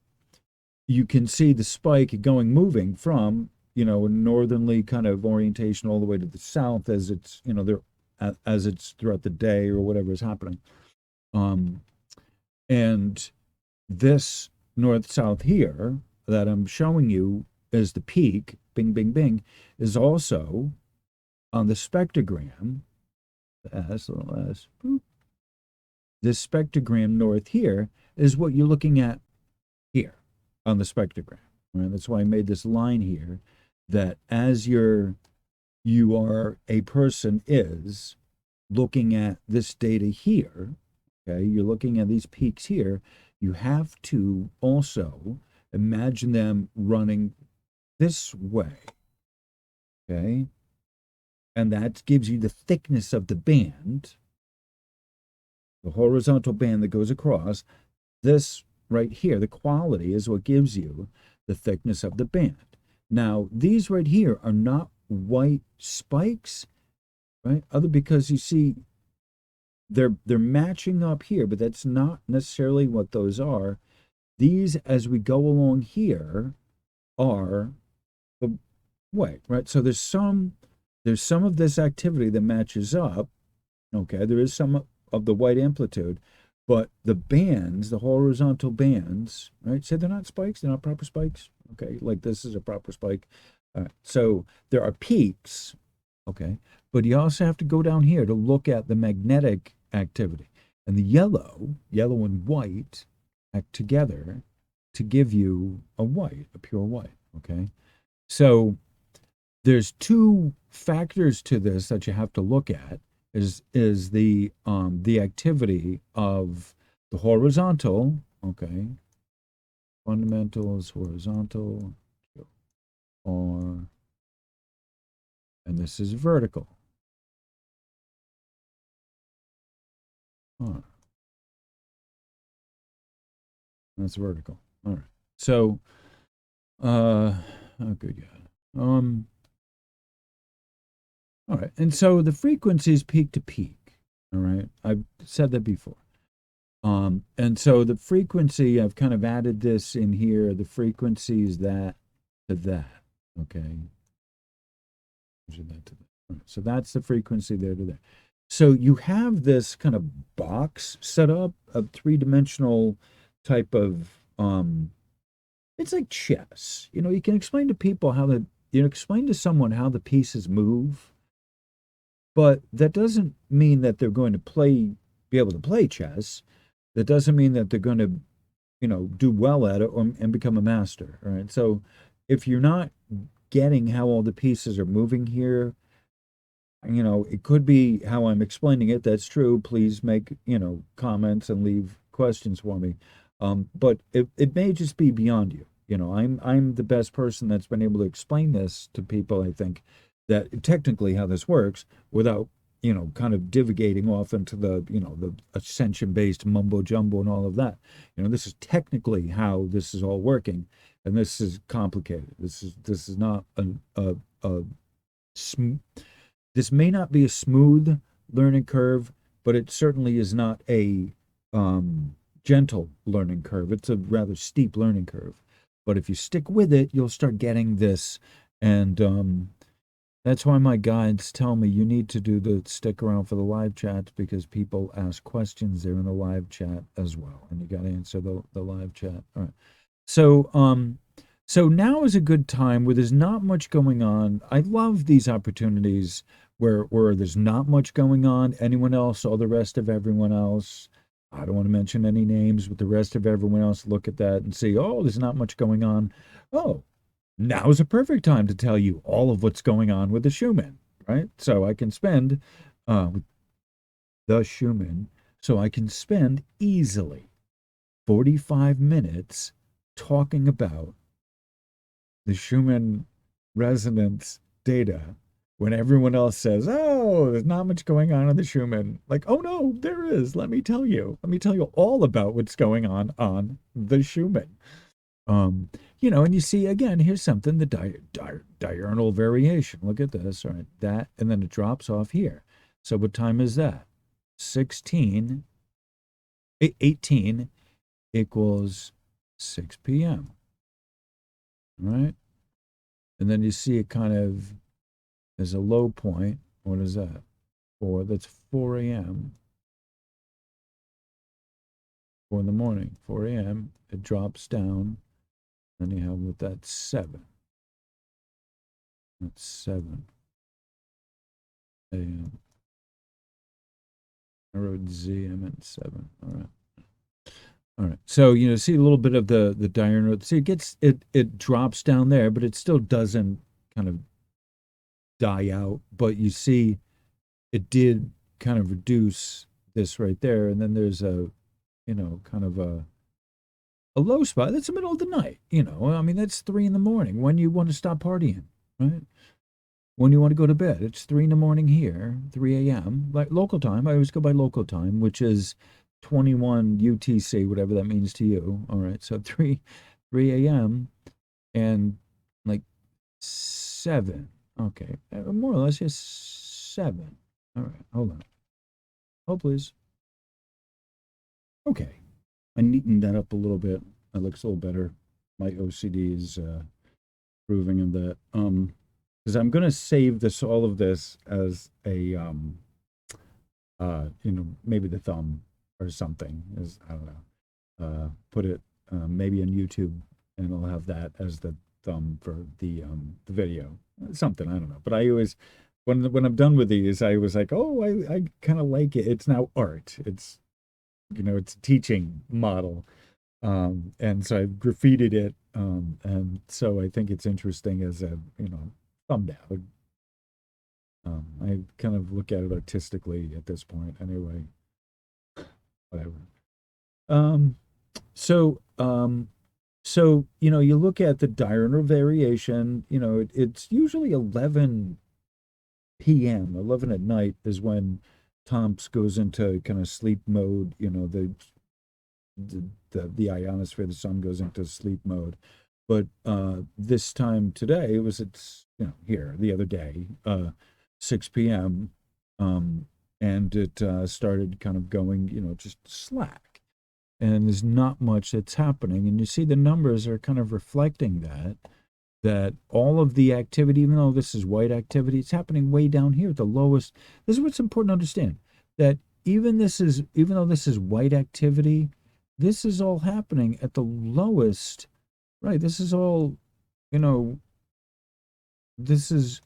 you can see the spike moving from a northerly kind of orientation all the way to the south as it's as it's throughout the day or whatever is happening. And this north-south here that I'm showing you as the peak, bing, bing, bing, is also on the spectrogram, the S, little S, boop. This spectrogram north here is what you're looking at here on the spectrogram. Right? That's why I made this line here, that as you are a person is looking at this data here, okay, you're looking at these peaks here, you have to also imagine them running this way, okay? And that gives you the thickness of the band, the horizontal band that goes across. This right here, the quality is what gives you the thickness of the band. Now, these right here are not white spikes, right? Because you see, they're matching up here, but that's not necessarily what those are. These, as we go along here, are the white, right? So there's some of this activity that matches up. Okay, there is some of the white amplitude, but the bands, the horizontal bands, right? Say they're not spikes, they're not proper spikes. Okay, like this is a proper spike. All right, so there are peaks, okay, but you also have to go down here to look at the magnetic activity. And the yellow and white act together to give you a pure white, okay? So there's two factors to this that you have to look at, is the activity of the horizontal, okay? Fundamentals, horizontal, and this is vertical. All right. That's vertical. All right. So, oh, good God. All right. And so the frequency is peak to peak. All right. I've said that before. And so the frequency, I've kind of added this in here. The frequency is that to that. Okay. So that's the frequency there to there. So you have this kind of box set up, a three-dimensional type of it's like chess. You can explain to people explain to someone how the pieces move, but that doesn't mean that they're going to be able to play chess. That doesn't mean that they're going to, do well at it and become a master. All right. So if you're not getting how all the pieces are moving here, it could be how I'm explaining it. That's true. Please make, comments and leave questions for me. But it may just be beyond you. I'm the best person that's been able to explain this to people, I think, that technically how this works without, kind of divagating off into the ascension-based mumbo jumbo and all of that. This is technically how this is all working, and this is complicated. This is not a sm this may not be a smooth learning curve, but it certainly is not a gentle learning curve. It's a rather steep learning curve. But if you stick with it, you'll start getting this. And that's why my guides tell me you need to stick around for the live chats, because people ask questions there in the live chat as well. And you got to answer the live chat. All right. So now is a good time where there's not much going on. I love these opportunities where there's not much going on. Anyone else, all the rest of everyone else. I don't want to mention any names, but the rest of everyone else look at that and see, oh, there's not much going on. Oh, now is a perfect time to tell you all of what's going on with the Schumann, right? So I can spend the Schumann. So I can spend easily 45 minutes talking about the Schumann resonance data when everyone else says, oh, there's not much going on in the Schumann. Like, oh no, there is. Let me tell you all about what's going on the Schumann. And you see, again, here's something, the diurnal variation. Look at this, all right, that, and then it drops off here. So what time is that? 18 equals 6 p.m. Right? And then you see it kind of as a low point. What is that? 4, that's 4 a.m. 4 in the morning, 4 a.m. It drops down. Then you have with that 7. That's 7 a.m. I wrote Z, I meant 7. All right. All right. So, see a little bit of the diurnal. See, it drops down there, but it still doesn't kind of die out. But you see, it did kind of reduce this right there. And then there's a, kind of a low spot. That's the middle of the night. I mean, that's 3 in the morning when you want to stop partying, right? When you want to go to bed. It's 3 in the morning here, 3 a.m. Like local time. I always go by local time, which is 21 UTC, whatever that means to you. All right. So 3 a.m. and like 7. Okay. More or less, just 7. All right. Hold on. Oh, please. Okay. I neatened that up a little bit. It looks a little better. My OCD is proving of that. Because I'm gonna save all of this as a maybe the thumb or something. As I don't know. Put it maybe on YouTube, and I'll have that as the thumb for the video. Something, I don't know. But I always, when I'm done with these, I was like, oh, I kind of like it. It's now art. It's it's a teaching model. And so I graffitied it. And so I think it's interesting as a, thumbnail. I kind of look at it artistically at this point anyway. Whatever. So you look at the diurnal variation, it's usually 11 p.m., 11 at night is when Tomsk goes into kind of sleep mode, the ionosphere, the sun goes into sleep mode. But this time today, it's here the other day, 6 p.m., and it started kind of going, just slack. And there's not much that's happening. And you see the numbers are kind of reflecting that all of the activity, even though this is white activity, it's happening way down here at the lowest. This is what's important to understand, that even though this is white activity, this is all happening at the lowest, right? This is all, this is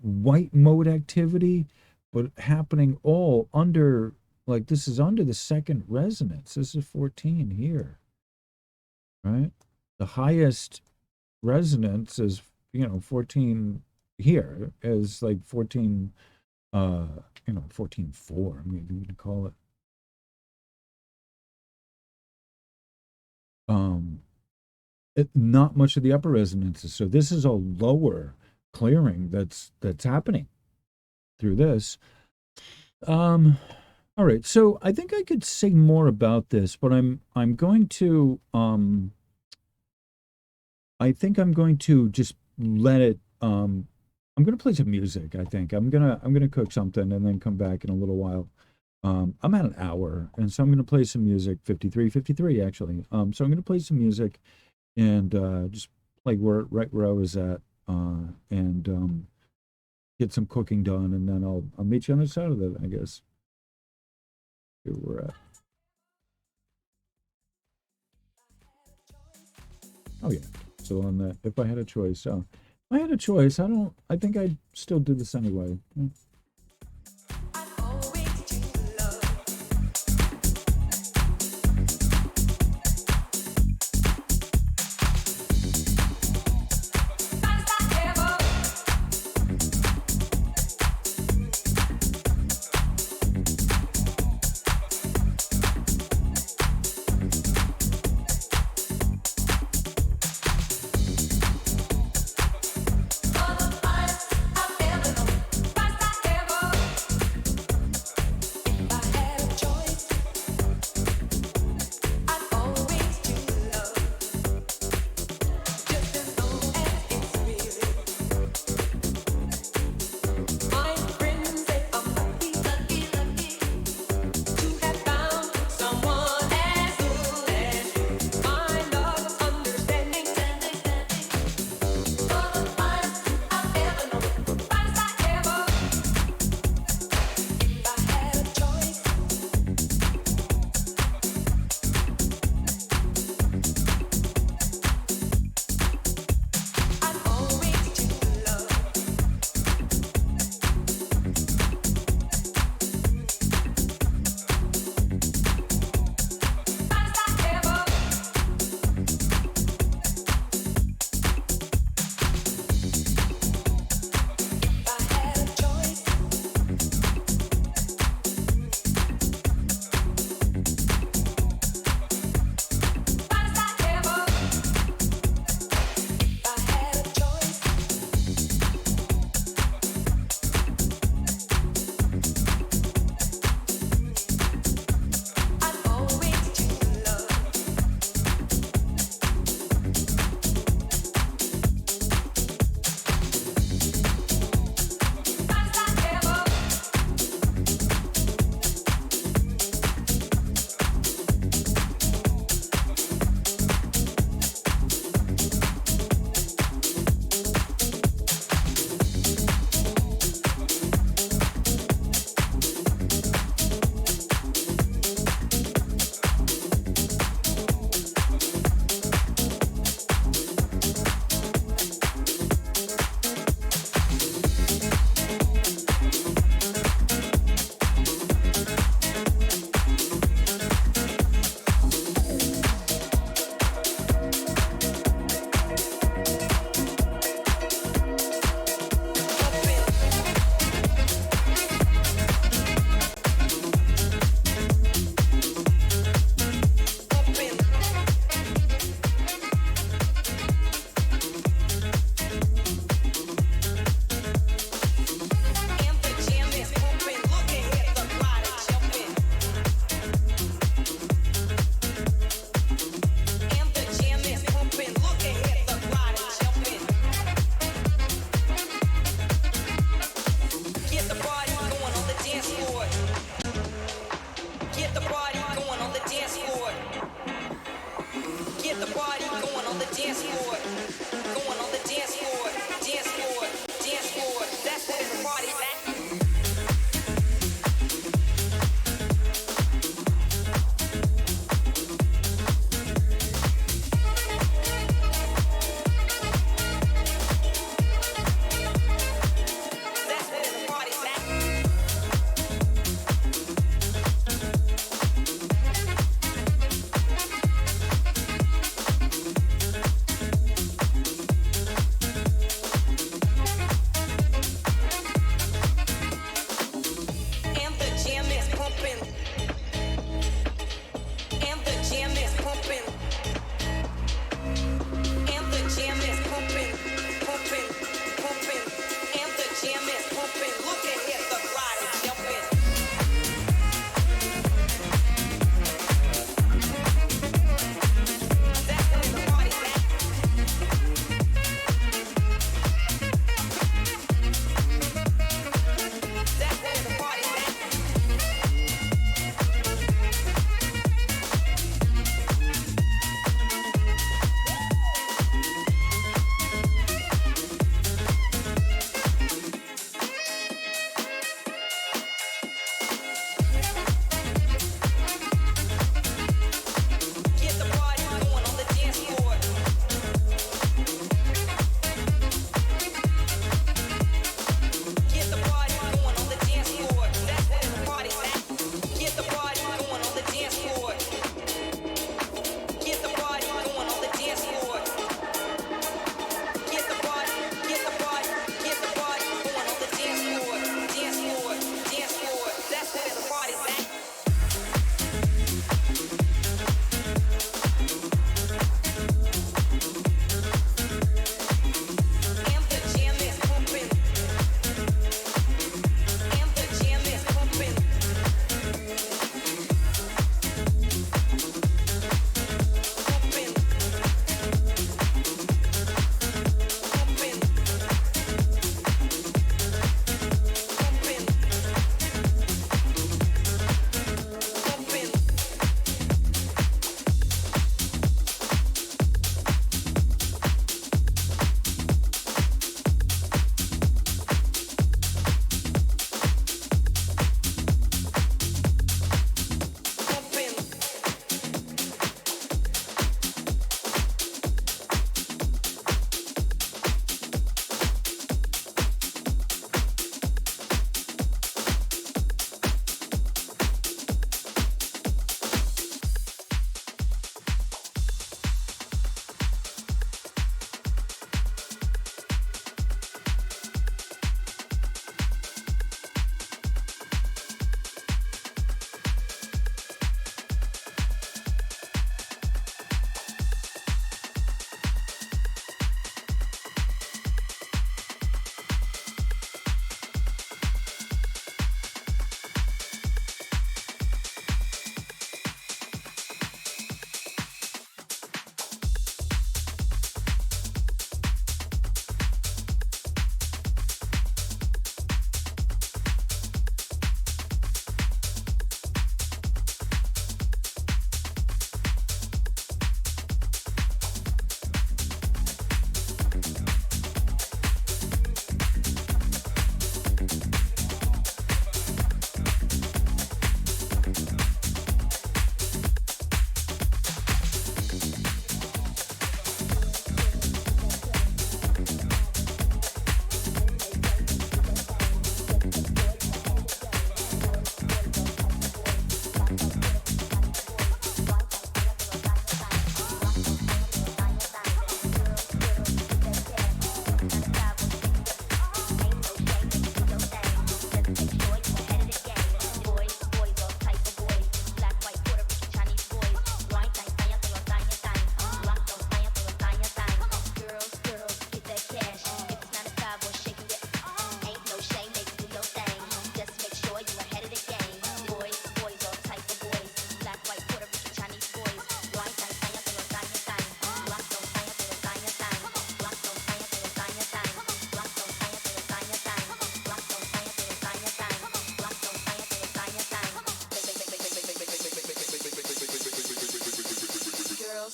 white mode activity, but happening all under, like this is under the second resonance. This is 14 here, right? The highest resonance is, 14 here as like 14, uh, 14.4, maybe you could call it. Um, not much of the upper resonances. So this is a lower clearing that's happening through this. Um, all right. So I think I could say more about this, but I'm going to I think I'm going to just let it I'm gonna play some music, I think. I'm gonna cook something and then come back in a little while. I'm at an hour, and so I'm gonna play some music, 53 actually. So I'm gonna play some music and just play right where I was at, and get some cooking done, and then I'll meet you on the other side of it, I guess. Here we're at. Oh yeah. So on that, if I had a choice, if I had a choice, I think I'd still do this anyway.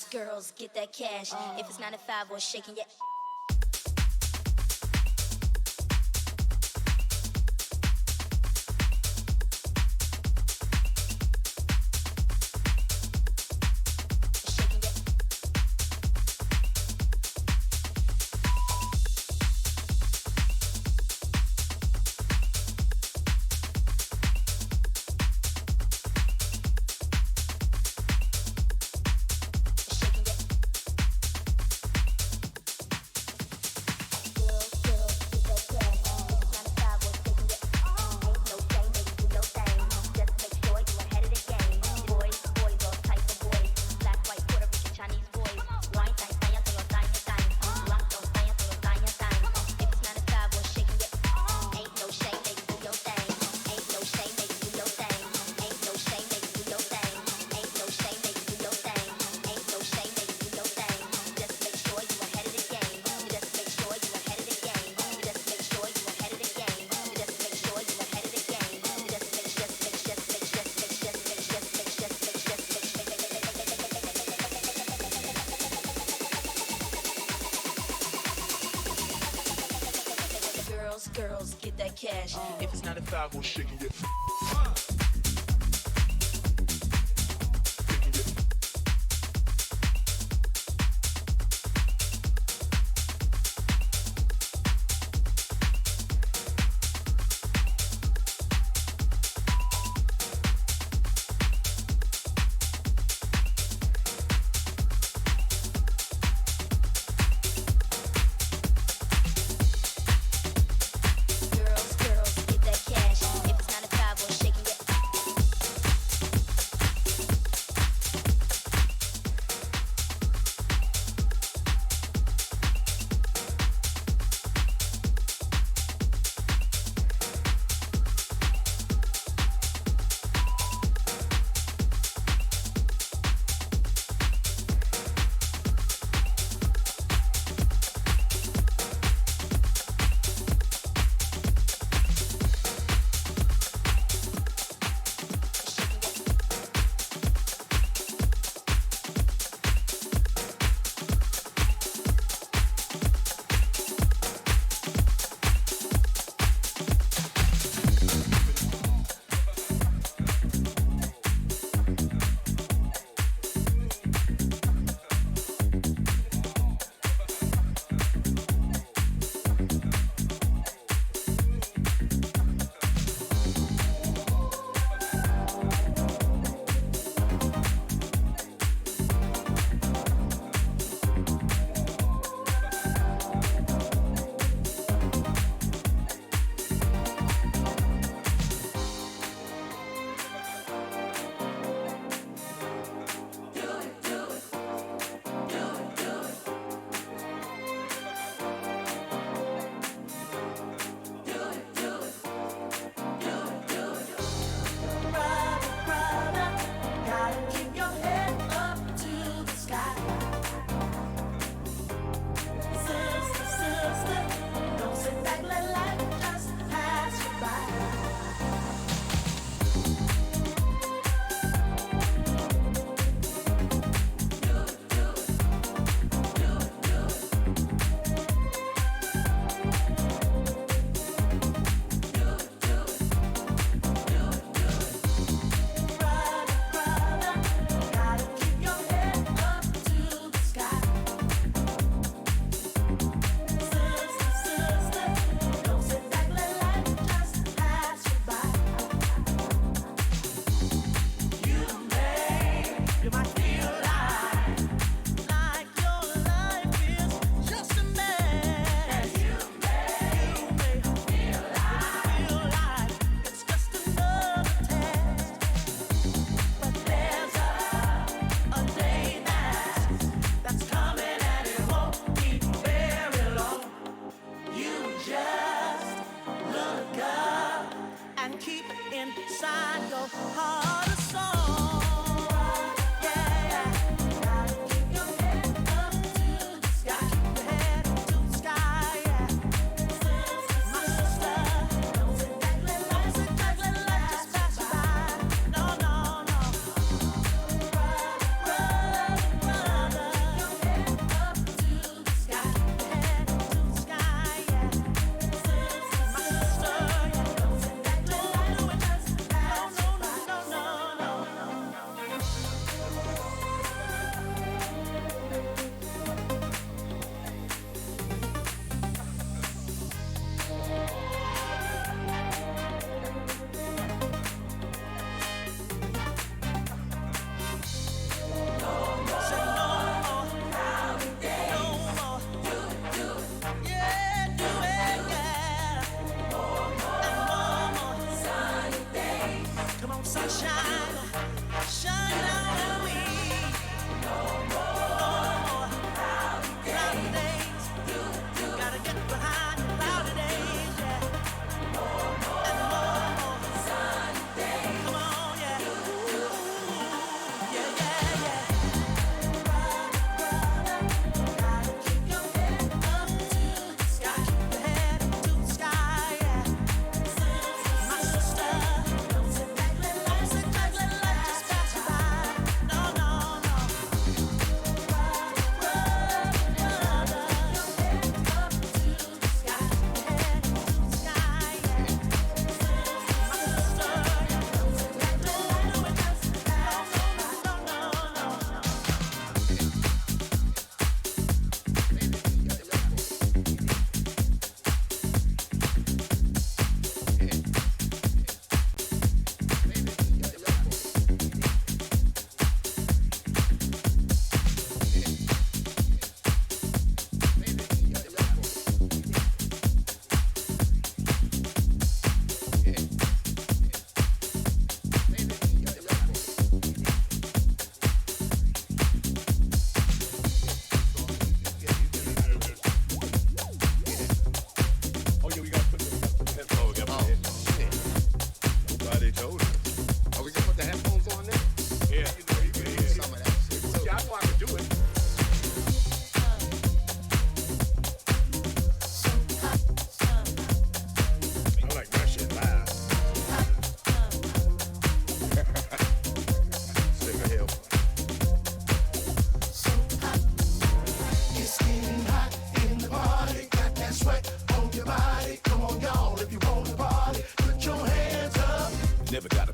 Girls, get that cash. If it's 9 to 5 or shaking your girls, get that cash. If it's 9 to 5 or shaking it. Girls, get that cash. If it's 9 to 5 or shaking it.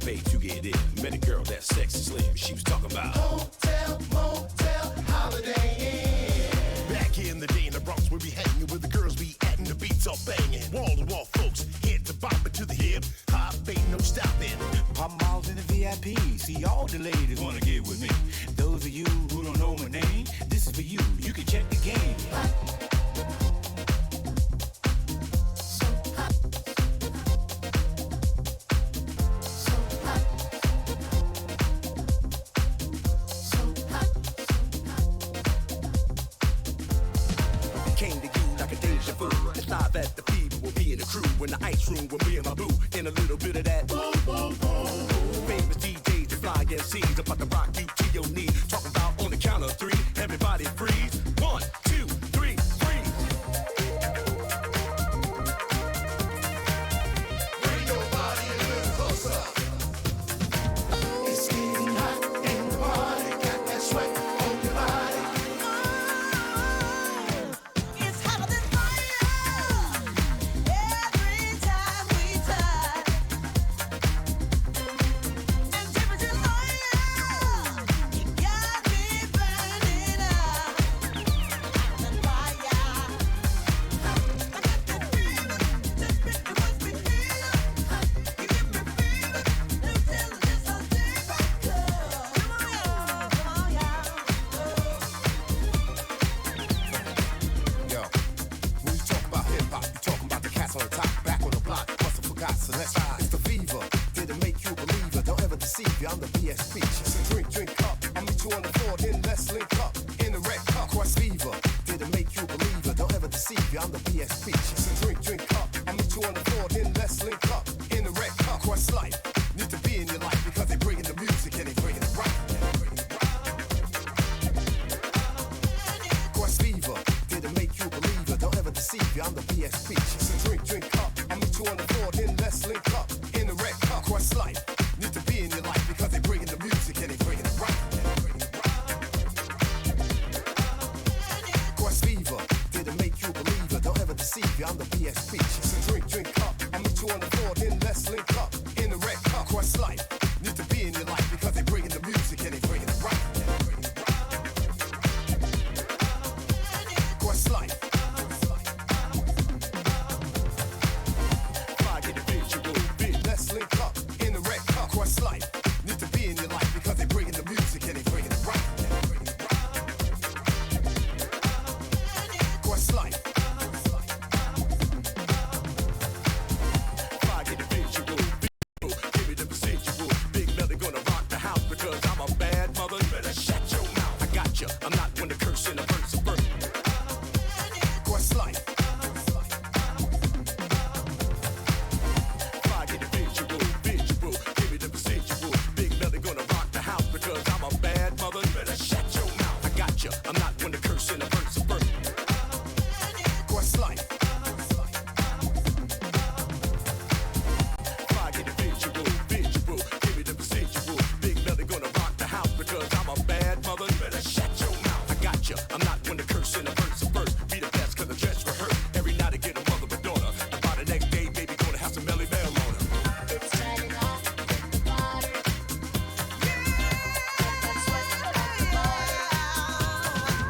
paid to get in. Met a girl that's sexy slim. She was talking about Hotel, motel, Holiday Inn. back in the day in the Bronx, we be hanging with the girls, be acting, the beats all banging. Wall to wall folks, hit the bop to the hip. Hop ain't no stopping. Pop malls in the VIP. See all the ladies wanna get with me. Those of you who don't know my name, this is for you. You can check the game. Came to you like a deja vu. It's live at the fever with me and the crew in the ice room with me and my boo. In a little bit of that boom, boom, boom. Famous DJs that fly MCs about to rock you to your knee. Talking about on the count of three, everybody freeze. 1, 2, 3, freeze. Bring your body a little closer. It's getting hot in the party. Got that sweat on your body. It's hotter than fire every time we touch, and temperature's higher. You got me burning up than fire. I got that fever just because we feel. You give me fever, no telling just how deep I go. Come on, y'all. Yo, when you talk about hip hop, you talking about the cats on the top, back on the block. Must have forgot, so let's ride. It's the fever, did it make you a believer? Don't ever deceive you, I'm the BS preacher. So drink up, I'll meet you on the floor, then let's link up. In the red cup, cross fever, did it make you a believer? Don't ever deceive you, I'm the BS preacher. So drink up, I'll meet you on the floor, then let's link up. In the red cup, cross life, need to be in your life because they bringing the music and they bringing it right. Cross fever, did it make you a believer? Don't ever deceive you, I'm the BS preacher. So drink up, I'll meet you on the floor, then let's link up. In the red cup, cross life, need to be in your life because they bringing the music and they bringing it right. Cross fever, did it make you a believer? Don't ever deceive you, I'm the BS preacher. So drink up, I'll meet you on the floor, then let's link up. In the red cup, cross life, need to be in your life because they bringing the music and they bringing it right. Cross life. If I get a visual, let's link up. In the red cup, cross life, need to be in your life because they bringing the music and they bringing it right. Cross life. If I get a visual, give me the residual. Big Melly gonna rock the house because I'm a bad mother. You better shut your mouth. I got you. I'm not one to curse in a verse of birth. Cross life. If I get a visual, give me the residual. Big Melly gonna rock the house because I'm a bad mother. You better shut your mouth. I got you. I'm not one to curse in a verse of birth. Cross life. If I get a visual, give me the residual. Big Melly gonna rock the house because I'm a bad mother. You better shut your mouth. I got you. I'm not one to curse in a verse of birth. Be the best cause I dress for her. Every night I get a mother or daughter. And by the next day, baby, gonna have some Melly Mel on her. It's turning hot in the party. That sweat on your body.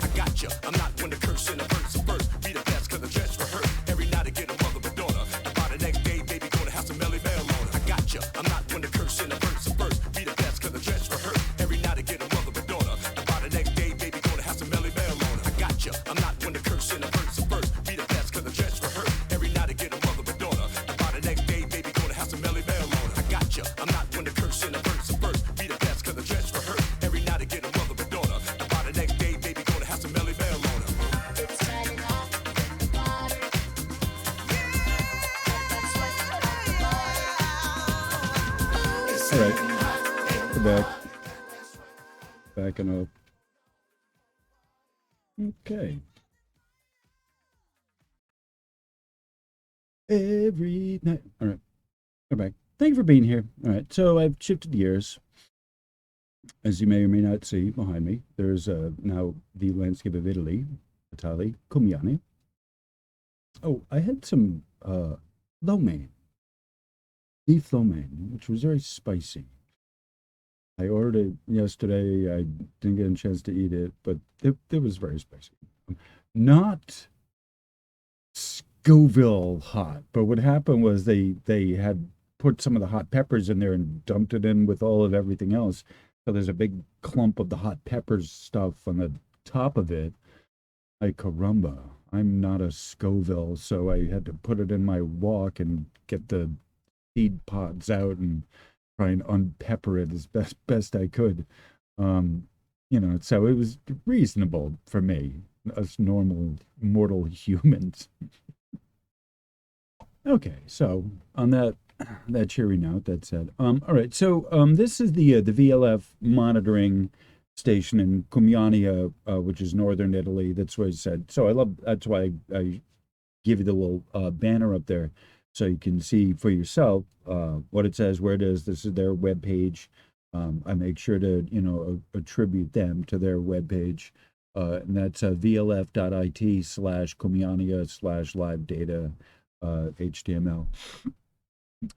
I got you. I'm not one to curse in a verse of birth. Be the best cause I dress for her. Every night I get a mother or daughter. And by the next day, baby, gonna have some Melly Mel on her. I got you. I'm not one to curse in a verse of birth. Be the best cause I dress for her. Every night I get a mother or daughter. And by the next day, baby, gonna have some Melly Mel on her. I got you. I'm not one to curse in a verse of birth. Be the best cause I dress for her. Every night I get a mother or daughter. And by the next day, baby, gonna have some Melly Mel on her. I got you. I'm not one to curse in a verse of birth. Be the best cause I dress for her. Every night I get a mother or daughter. And by the next day, baby, gonna have some Melly Mel on her. It's turning hot in the party. That sweat on your body. All right, we're back. Backing up. Okay. Every night. All right, we're back. Thank you for being here. All right, so I've shifted gears. As you may or may not see behind me, there's now the landscape of Italy, Untitled Cumiana. Oh, I had some lo mein. beef lo mein, which was very spicy. I ordered it yesterday. I didn't get a chance to eat it, but it was very spicy. Not Scoville hot, but what happened was they had put some of the hot peppers in there and dumped it in with all of everything else. So there's a big clump of the hot peppers stuff on the top of it. Ay caramba, I'm not a Scoville, so I had to put it in my wok and get the seed pods out and try and unpepper it as best I could. Um, so it was reasonable for me, us normal mortal humans. Okay, so on that cheery note, that said, all right, so this is the VLF monitoring station in Cumiana, which is northern Italy. That's what I said. So that's why I give you the little banner up there so you can see for yourself what it says, where it is. This is their webpage. I make sure to, attribute them to their webpage. And that's vlf.it/Cumiana/live data HTML.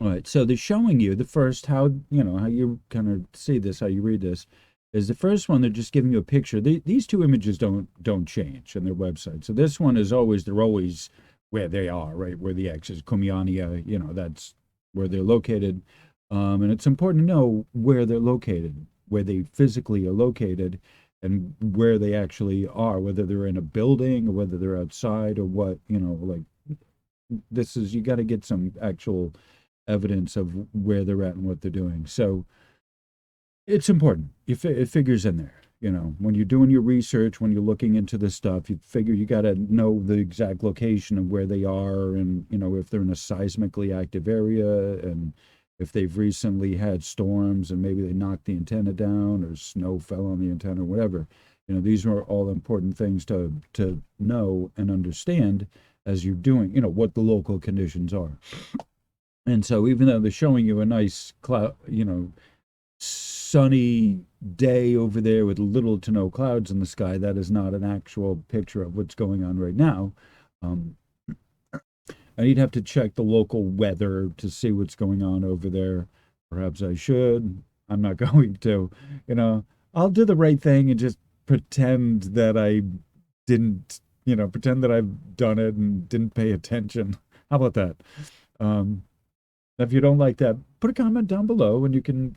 All right, so they're showing you the first how you kind of see this, how you read this, is the first one. They're just giving you a picture. These two images don't change on their website. So this one is always they're always where they are, right? Where the X is Cumiana, that's where they're located. And it's important to know where they're located, where they physically are located, and where they actually are, whether they're in a building or whether they're outside or what, like this is, you got to get some actual evidence of where they're at and what they're doing. So it's important. It figures in there. When you're doing your research, when you're looking into this stuff, you figure you got to know the exact location of where they are, and if they're in a seismically active area, and if they've recently had storms and maybe they knocked the antenna down or snow fell on the antenna or whatever. These are all important things to know and understand as you're doing, what the local conditions are. And so even though they're showing you a nice cloud, sunny day over there with little to no clouds in the sky, that is not an actual picture of what's going on right now. I'd have to check the local weather to see what's going on over there. Perhaps I should. I'm not going to. I'll do the right thing and just pretend that I didn't, pretend that I've done it and didn't pay attention. How about that? If you don't like that, put a comment down below and you can,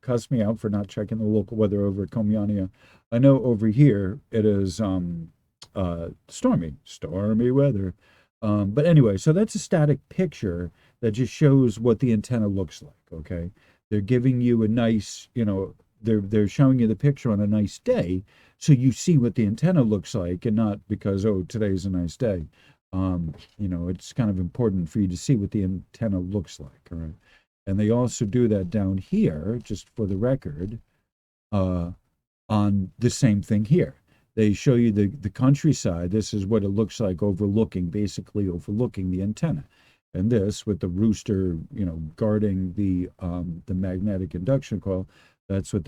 cuss me out for not checking the local weather over at Comiania. I know over here it is stormy weather. But anyway, so that's a static picture that just shows what the antenna looks like, okay? They're giving you a nice, they're showing you the picture on a nice day, so you see what the antenna looks like, and not because, oh, today's a nice day. It's kind of important for you to see what the antenna looks like, all right? And they also do that down here, just for the record, on the same thing here. They show you the countryside. This is what it looks like basically overlooking the antenna. And this with the rooster, guarding the magnetic induction coil. That's what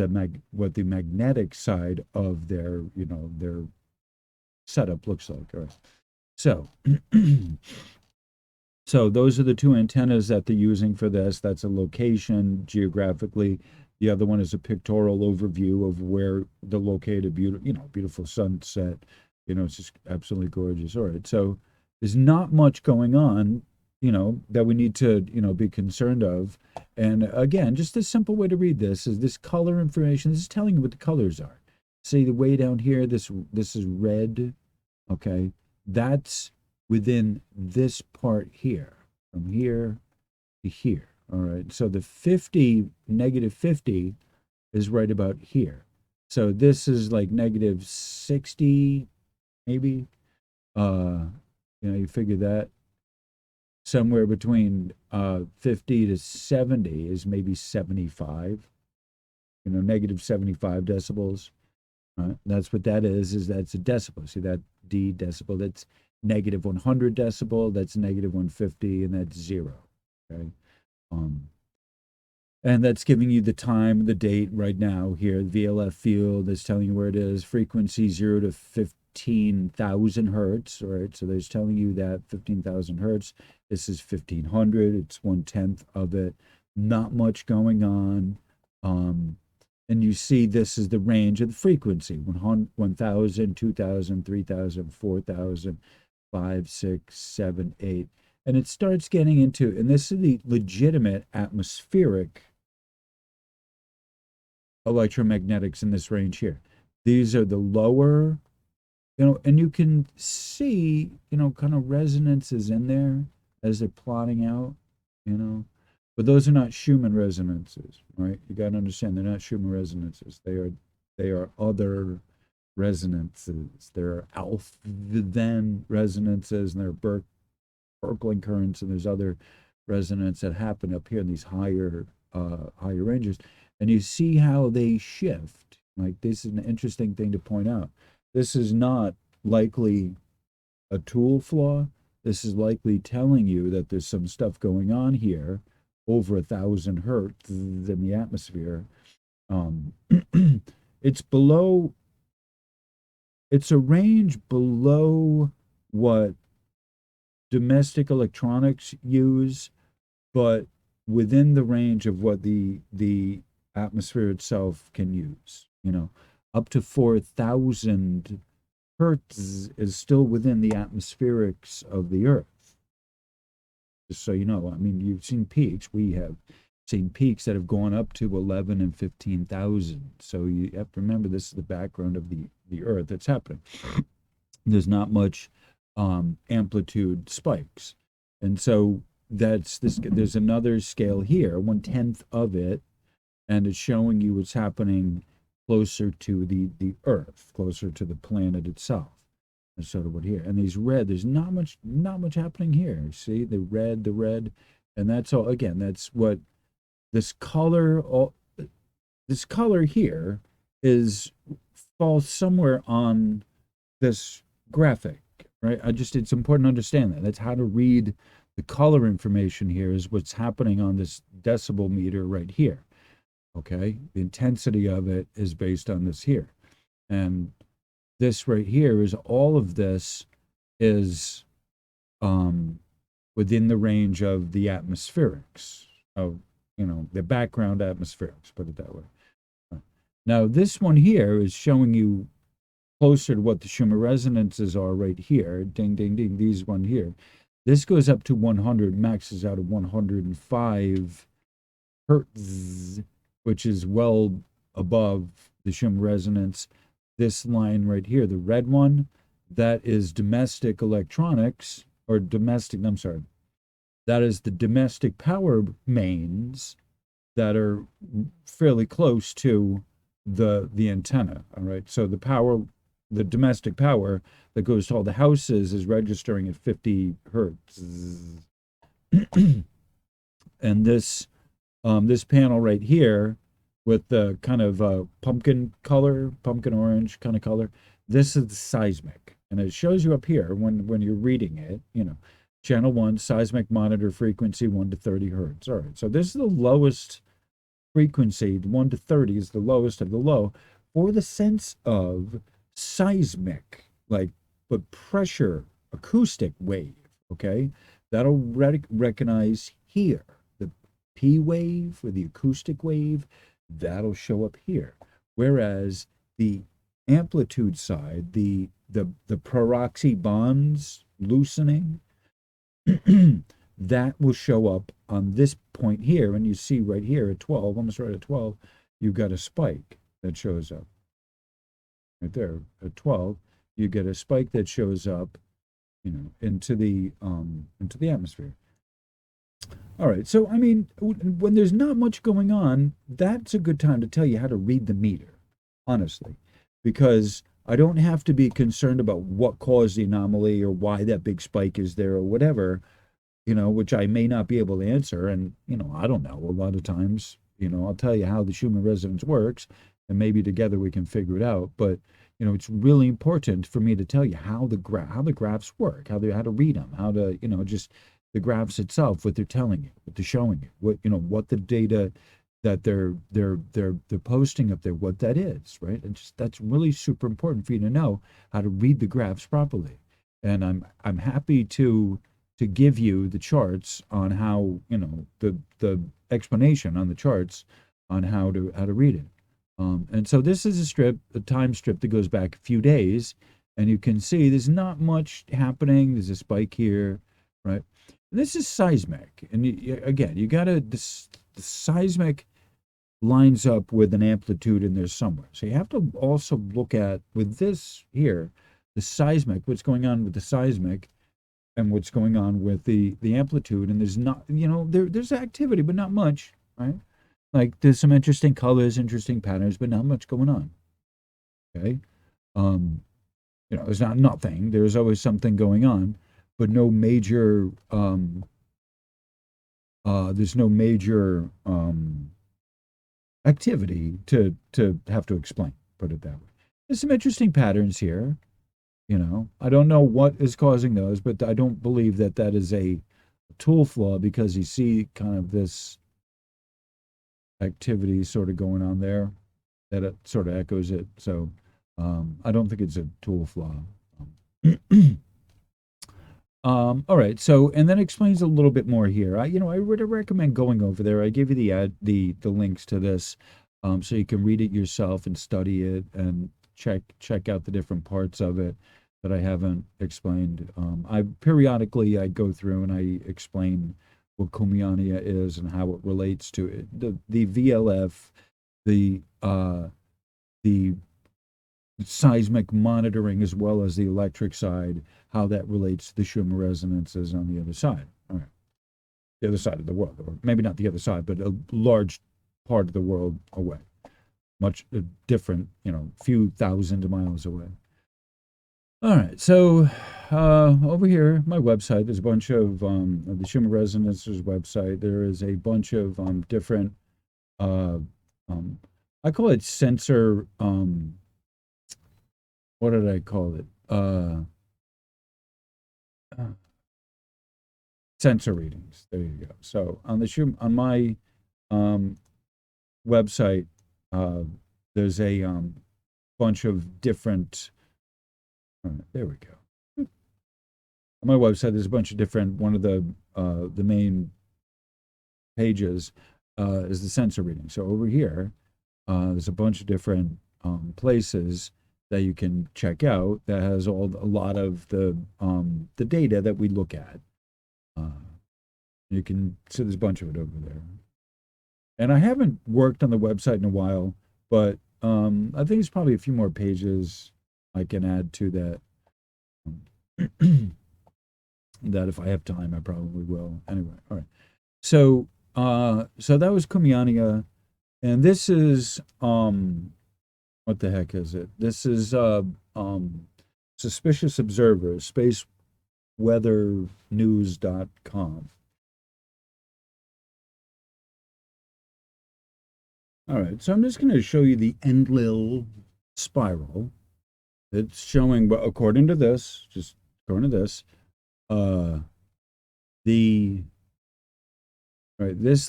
what the magnetic side of their setup looks like. All right. So so those are the two antennas that they're using for this. That's a location geographically. The other one is a pictorial overview of where the located, beautiful sunset. It's just absolutely gorgeous. All right, so there's not much going on, that we need to, be concerned of. And again, just a simple way to read this is this color information. This is telling you what the colors are. See the way down here, this is red, okay? That's within this part here, from here to here. All right, so the -50 is right about here. So this is like -60, maybe. You figure that somewhere between 50 to 70 is maybe 75. -75 decibels. That's what that is that's a decibel. See that D decibel? That's -100 decibel. That's -150, and that's 0. Okay. And that's giving you the time, the date right now here. VLF field is telling you where it is. Frequency 0 to 15,000 hertz, right? So there's telling you that 15,000 hertz, this is 1500, it's 1/10 of it, not much going on. And you see this is the range of the frequency, 1,000, 2,000, 3,000, 4,000, 5, 6, 7, 8. And it starts getting into, and this is the legitimate atmospheric electromagnetics in this range here. These are the lower, and you can see, kind of resonances in there as they're plotting out, but those are not Schumann resonances, right? You got to understand they're not Schumann resonances. They are other resonances. There are alpha then resonances, and there are Berkling currents, and there's other resonance that happen up here in these higher ranges, and you see how they shift. Like, this is an interesting thing to point out. This is not likely a tool flaw. This is likely telling you that there's some stuff going on here over 1,000 hertz in the atmosphere. It's a range below what domestic electronics use, but within the range of what the atmosphere itself can use. Up to 4,000 hertz is still within the atmospherics of the Earth. Just so you know, I mean, you've seen peaks. We have seen peaks that have gone up to 11 and 15,000. So you have to remember, this is the background of the Earth that's happening. There's not much amplitude spikes, and so that's this. There's another scale here, 1/10 of it, and it's showing you what's happening closer to the Earth, closer to the planet itself. That's sort of what here. And these red, there's not much happening here. See the red, and that's all. Again, that's what this color. This color here falls somewhere on this graphic, right? It's important to understand that. That's how to read the color information here, is what's happening on this decibel meter right here. Okay, the intensity of it is based on this here, and this right here is all of this is within the range of the atmospherics of the background atmospherics, put it that way. Now this one here is showing you closer to what the Schumann resonances are right here. Ding, ding, ding. These one here. This goes up to 100, maxes out at 105 hertz, which is well above the Schumann resonance. This line right here, the red one, that is domestic electronics, or that is the domestic power mains that are fairly close to the antenna. All right, so the domestic power that goes to all the houses is registering at 50 hertz. And this panel right here with the kind of pumpkin orange kind of color, this is the seismic. And it shows you up here when you're reading it, channel 1, seismic monitor frequency 1 to 30 hertz. All right, so this is the lowest frequency. 1 to 30 is the lowest of the low for the sense of seismic, but pressure, acoustic wave, okay? That'll recognize here. The P wave or the acoustic wave, that'll show up here. Whereas the amplitude side, the peroxy bonds loosening, that will show up on this point here. And you see right here at 12, almost right at 12, you've got a spike that shows up. Right there at 12, you get a spike that shows up, into the atmosphere. All right, so I mean, when there's not much going on, that's a good time to tell you how to read the meter, honestly, because I don't have to be concerned about what caused the anomaly or why that big spike is there or whatever, which I may not be able to answer. And, I don't know. A lot of times, I'll tell you how the Schumann resonance works, and maybe together we can figure it out. But, it's really important for me to tell you how the graphs work, how to read them, how to, just the graphs itself, what they're telling you, what they're showing you, what the data that they're posting up there, what that is, right? And just that's really super important for you to know how to read the graphs properly. And I'm happy to give you the charts on how, the explanation on the charts on how to read it. And so this is a time strip that goes back a few days, and you can see there's not much happening. There's a spike here, right? And this is seismic, and again, you got to the seismic lines up with an amplitude in there somewhere. So you have to also look at with this here, the seismic, what's going on with the seismic and what's going on with the amplitude. And there's not, there's activity, but not much, right? Like there's some interesting colors, interesting patterns, but not much going on. Okay. There's not nothing. There's always something going on, but no major there's no major activity to have to explain, put it that way. There's some interesting patterns here. I don't know what is causing those, but I don't believe that is a tool flaw, because you see kind of this activity sort of going on there that it sort of echoes it. So I don't think it's a tool flaw. All right. So, and then explains a little bit more here. I would recommend going over there. I give you the links to this, so you can read it yourself and study it and check out the different parts of it that I haven't explained. I periodically go through and I explain what Cumiana is and how it relates to it. The VLF, the seismic monitoring, as well as the electric side, how that relates to the Schumann resonances on the other side. All right. The other side of the world, or maybe not the other side, but a large part of the world away. Much different, few thousand miles away. All right, so over here, my website, there's a bunch of the Schumann Resonances website. There is a bunch of different, I call it sensor, what did I call it? Sensor readings. There you go. So on my website, there's a bunch of different. There we go. On my website, there's a bunch of different. One of the main pages is the sensor reading. So over here, there's a bunch of different places that you can check out that has a lot of the data that we look at. You can see there's a bunch of it over there. And I haven't worked on the website in a while, but I think there's probably a few more pages I can add to that. That if I have time, I probably will. Anyway, all right. So that was Cumiana, and this is what the heck is it? This is Suspicious Observer, spaceweathernews.com. All right, so I'm just going to show you the Enlil spiral. It's showing, according to this, this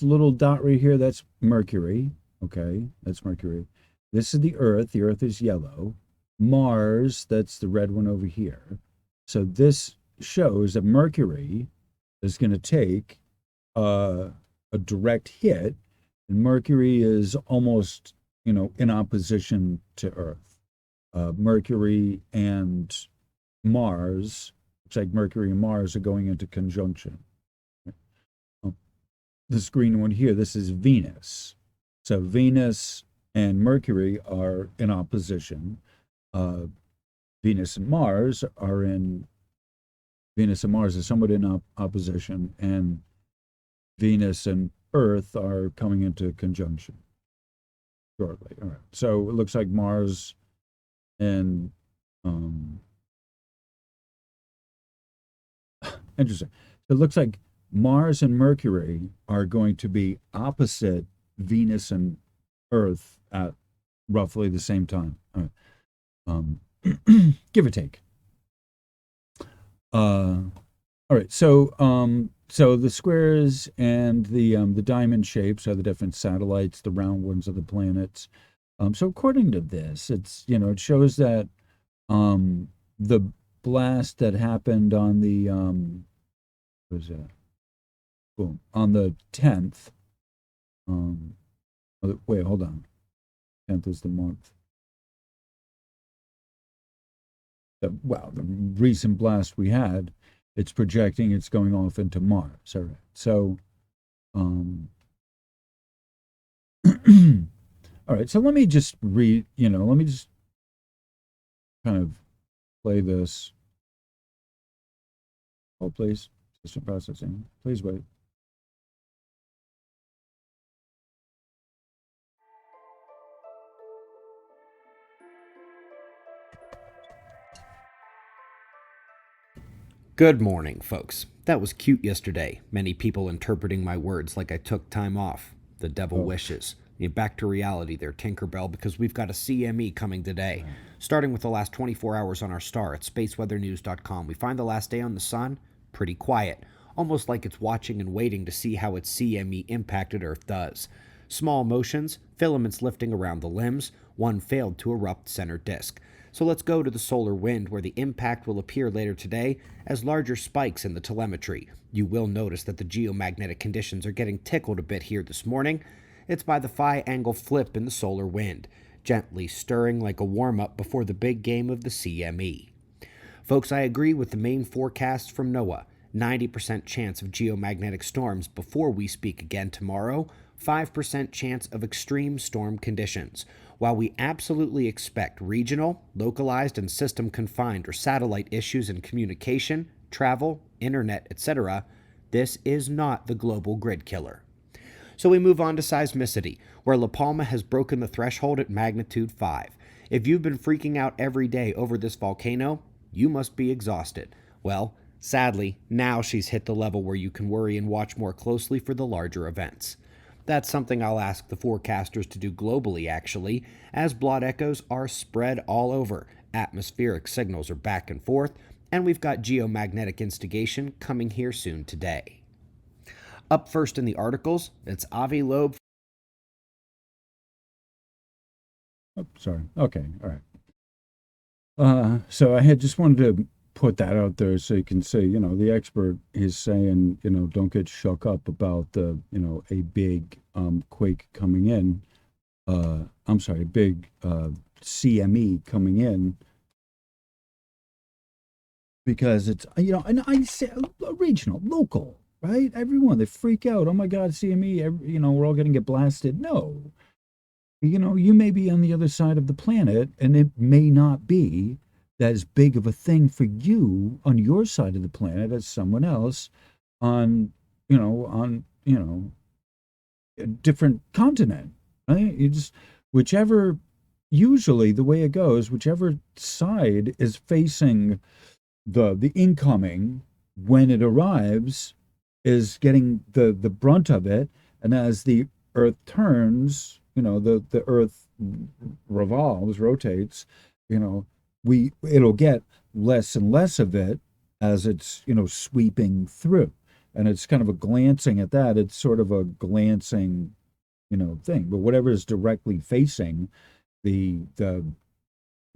little dot right here, that's Mercury. Okay, that's Mercury. This is the Earth. The Earth is yellow. Mars, that's the red one over here. So this shows that Mercury is going to take a direct hit, and Mercury is almost, in opposition to Earth. Mercury and Mars, looks like Mercury and Mars are going into conjunction. This green one here, this is Venus. So Venus and Mercury are in opposition. Venus and Mars are somewhat in opposition, and Venus and Earth are coming into conjunction shortly. All right. So it looks like Mars and interesting. It looks like Mars and Mercury are going to be opposite Venus and Earth at roughly the same time. All right. Give or take. All All right. So the squares and the diamond shapes are the different satellites. The round ones are the planets. So according to this, it shows that the blast that happened on the what was that? Boom, on the 10th. Wait, hold on. 10th is the month. The recent blast we had, it's projecting it's going off into Mars. All right. So, all right. So let me just let me just kind of play this. Oh, please. System processing. Please wait. Good morning, folks. That was cute yesterday. Many people interpreting my words like I took time off. The devil Oh, wishes. Back to reality there, Tinkerbell, because we've got a CME coming today. Starting with the last 24 hours on our star at spaceweathernews.com, we find the last day on the sun pretty quiet, almost like it's watching and waiting to see how its CME impacted Earth does. Small motions, filaments lifting around the limbs, one failed to erupt center disk. So let's go to the solar wind, where the impact will appear later today as larger spikes in the telemetry. You will notice that the geomagnetic conditions are getting tickled a bit here this morning. It's by the phi angle flip in the solar wind, gently stirring like a warm-up before the big game of the CME. Folks, I agree with the main forecasts from NOAA. 90% chance of geomagnetic storms before we speak again tomorrow, 5% chance of extreme storm conditions. While we absolutely expect regional, localized, and system confined or satellite issues in communication, travel, internet, etc., this is not the global grid killer. So we move on to seismicity, where La Palma has broken the threshold at magnitude 5. If you've been freaking out every day over this volcano, you must be exhausted. Well, sadly, now she's hit the level where you can worry and watch more closely for the larger events. That's something I'll ask the forecasters to do globally, actually, as blood echoes are spread all over, atmospheric signals are back and forth, and we've got geomagnetic instigation coming here soon today. Up first in the articles, it's Avi Loeb. oh, sorry. Okay. All right. So I had just wanted to put that out there so you can say, the expert is saying, don't get shook up about a big quake coming in. I'm sorry, big CME coming in, because it's, and I say regional, local, right? Everyone, they freak out. Oh my God, CME, we're all going to get blasted. No, you may be on the other side of the planet and it may not be as big of a thing for you on your side of the planet as someone else on, a different continent, right? You just, whichever, usually the way it goes, whichever side is facing the incoming when it arrives is getting the brunt of it. And as the earth turns, the earth rotates, it'll get less and less of it as it's, sweeping through. And it's kind of a glancing at that. It's sort of a glancing, thing. But whatever is directly facing the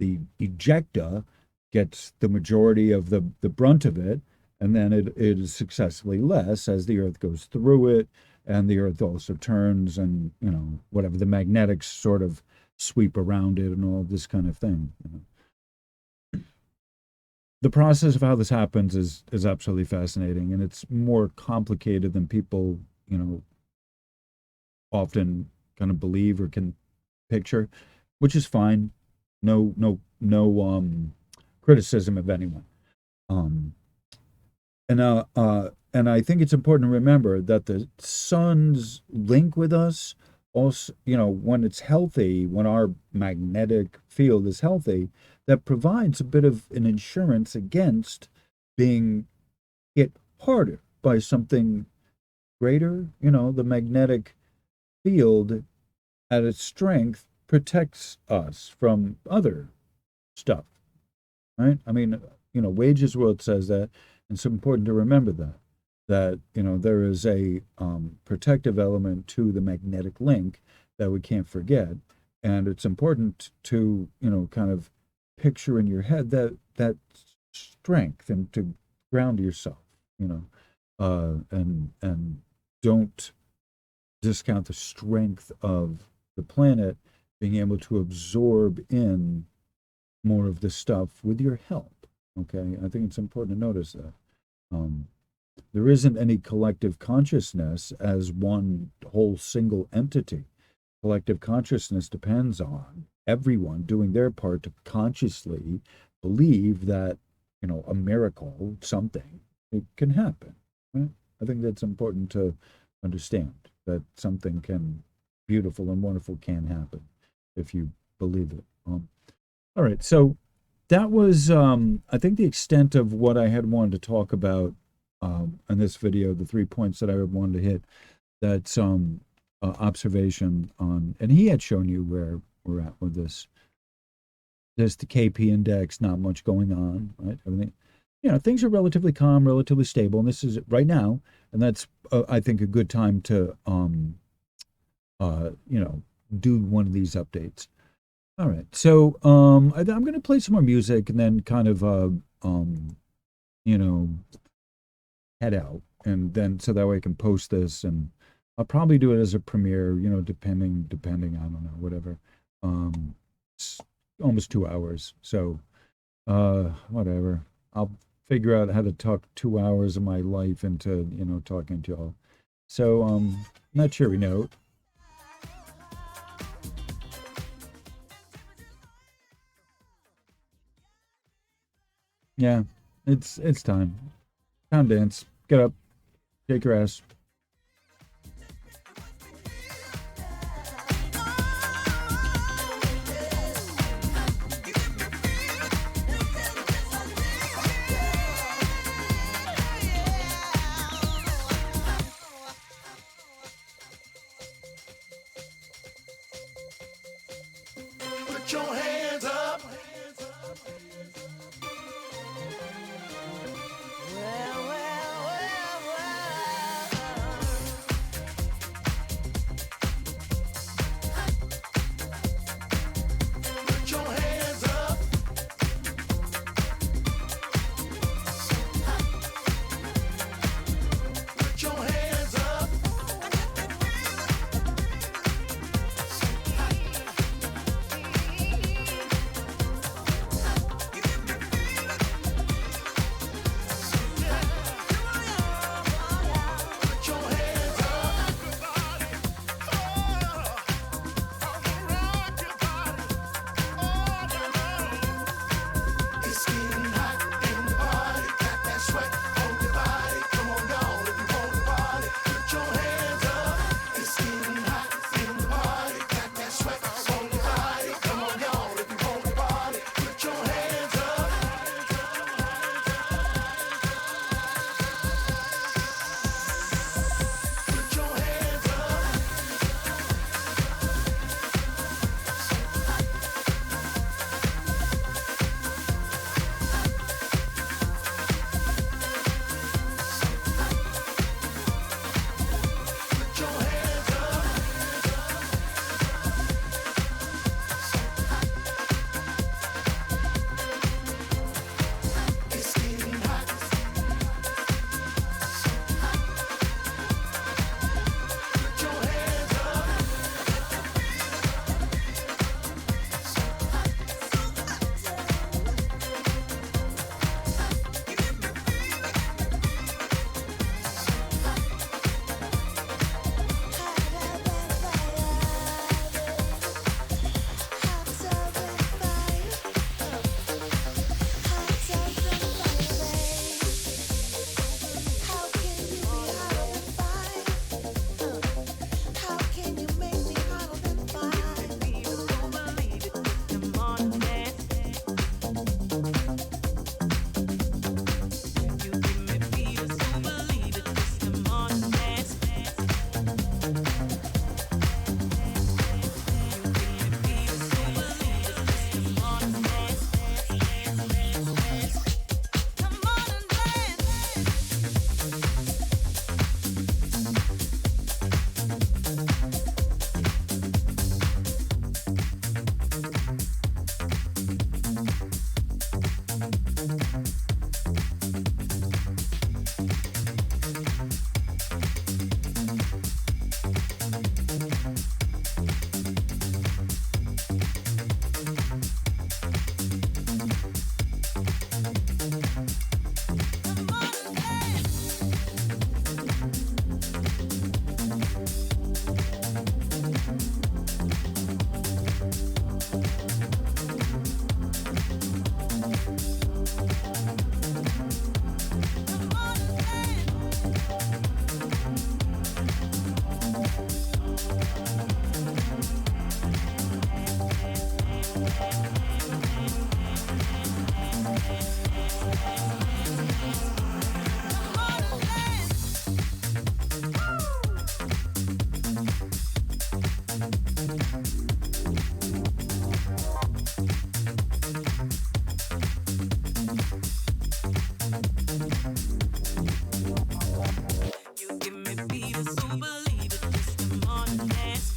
ejecta gets the majority of the brunt of it, and then it is successfully less as the earth goes through it, and the earth also turns, and whatever the magnetics sort of sweep around it and all this kind of thing. The process of how this happens is absolutely fascinating, and it's more complicated than people often kind of believe or can picture, which is fine. No criticism of anyone. Um, and I think it's important to remember that the sun's link with us also, when it's healthy, when our magnetic field is healthy, that provides a bit of an insurance against being hit harder by something greater. The magnetic field at its strength protects us from other stuff, right? I mean, Wages World says that And it's important to remember that there is a protective element to the magnetic link that we can't forget, and it's important to kind of picture in your head that strength and to ground yourself, and don't discount the strength of the planet being able to absorb in more of the stuff with your help. Okay, I think it's important to notice that. There isn't any collective consciousness as one whole single entity. Collective consciousness depends on everyone doing their part to consciously believe that, a miracle, something, it can happen. Right? I think that's important to understand, that something beautiful and wonderful can happen if you believe it. All right, so that was, I think, the extent of what I had wanted to talk about in this video, the 3 points that I wanted to hit. That's observation on, and he had shown you where we're at with this. There's the KP index, not much going on, right? Everything, things are relatively calm, relatively stable, and this is right now, and that's, I think, a good time to, do one of these updates. All right, so I'm going to play some more music and then kind of, head out, and then so that way I can post this, and I'll probably do it as a premiere, depending, I don't know, whatever. It's almost 2 hours, so whatever. I'll figure out how to tuck 2 hours of my life into, talking to y'all. So, not cheery note. Yeah, it's time. Time to dance. Get up. Shake your ass. Put your hands up. Well, well, well, well. You give me fever, so believe it. Just come on and dance.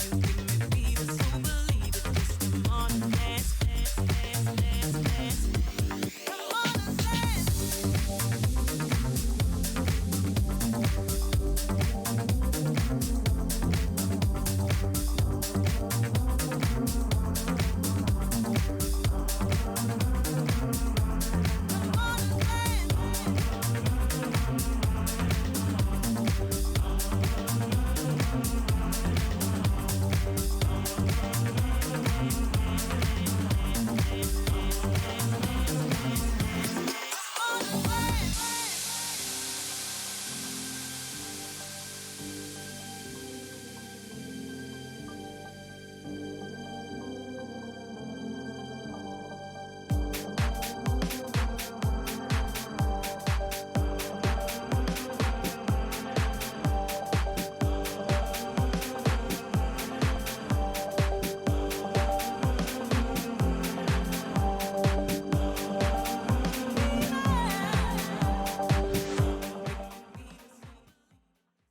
You give me fever, so believe it. Just come on and dance, dance, dance, dance, dance. Come on and dance. Come on and dance.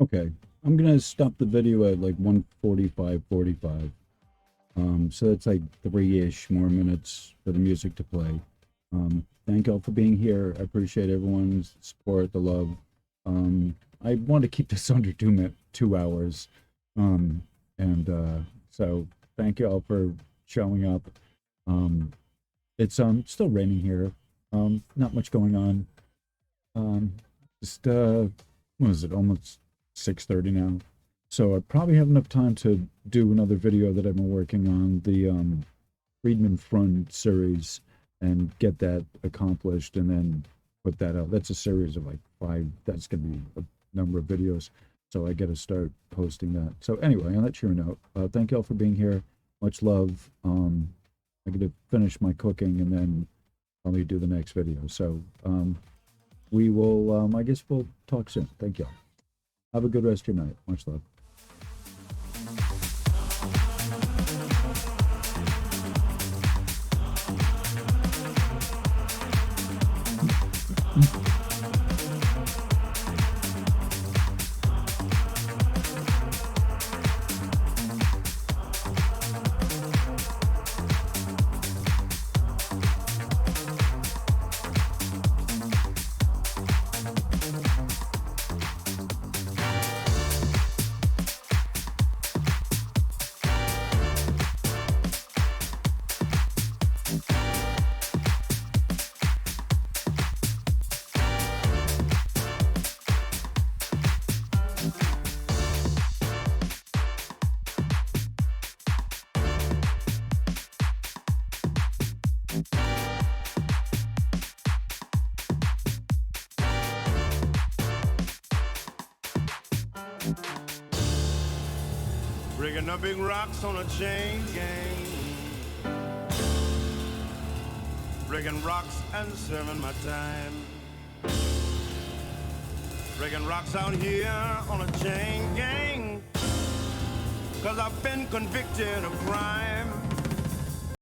Okay, I'm gonna stop the video at like 1:45:45. So that's like 3-ish more minutes for the music to play. Thank y'all for being here. I appreciate everyone's support, the love. I want to keep this under 2 hours. So thank y'all for showing up. It's still raining here. Not much going on. Just what is it? Almost 6:30 now. So I probably have enough time to do another video that I've been working on, the Friedman Front series, and get that accomplished and then put that out. That's a series of like 5, that's going to be a number of videos. So I got to start posting that. So anyway, on that cheery note, thank y'all for being here. Much love. I'm going to finish my cooking and then probably do the next video. So we will, I guess we'll talk soon. Thank y'all. Have a good rest of your night. Much love. Breaking the big rocks on a chain gang. Breaking rocks and serving my time. Breaking rocks out here on a chain gang. 'Cause I've been convicted of crime.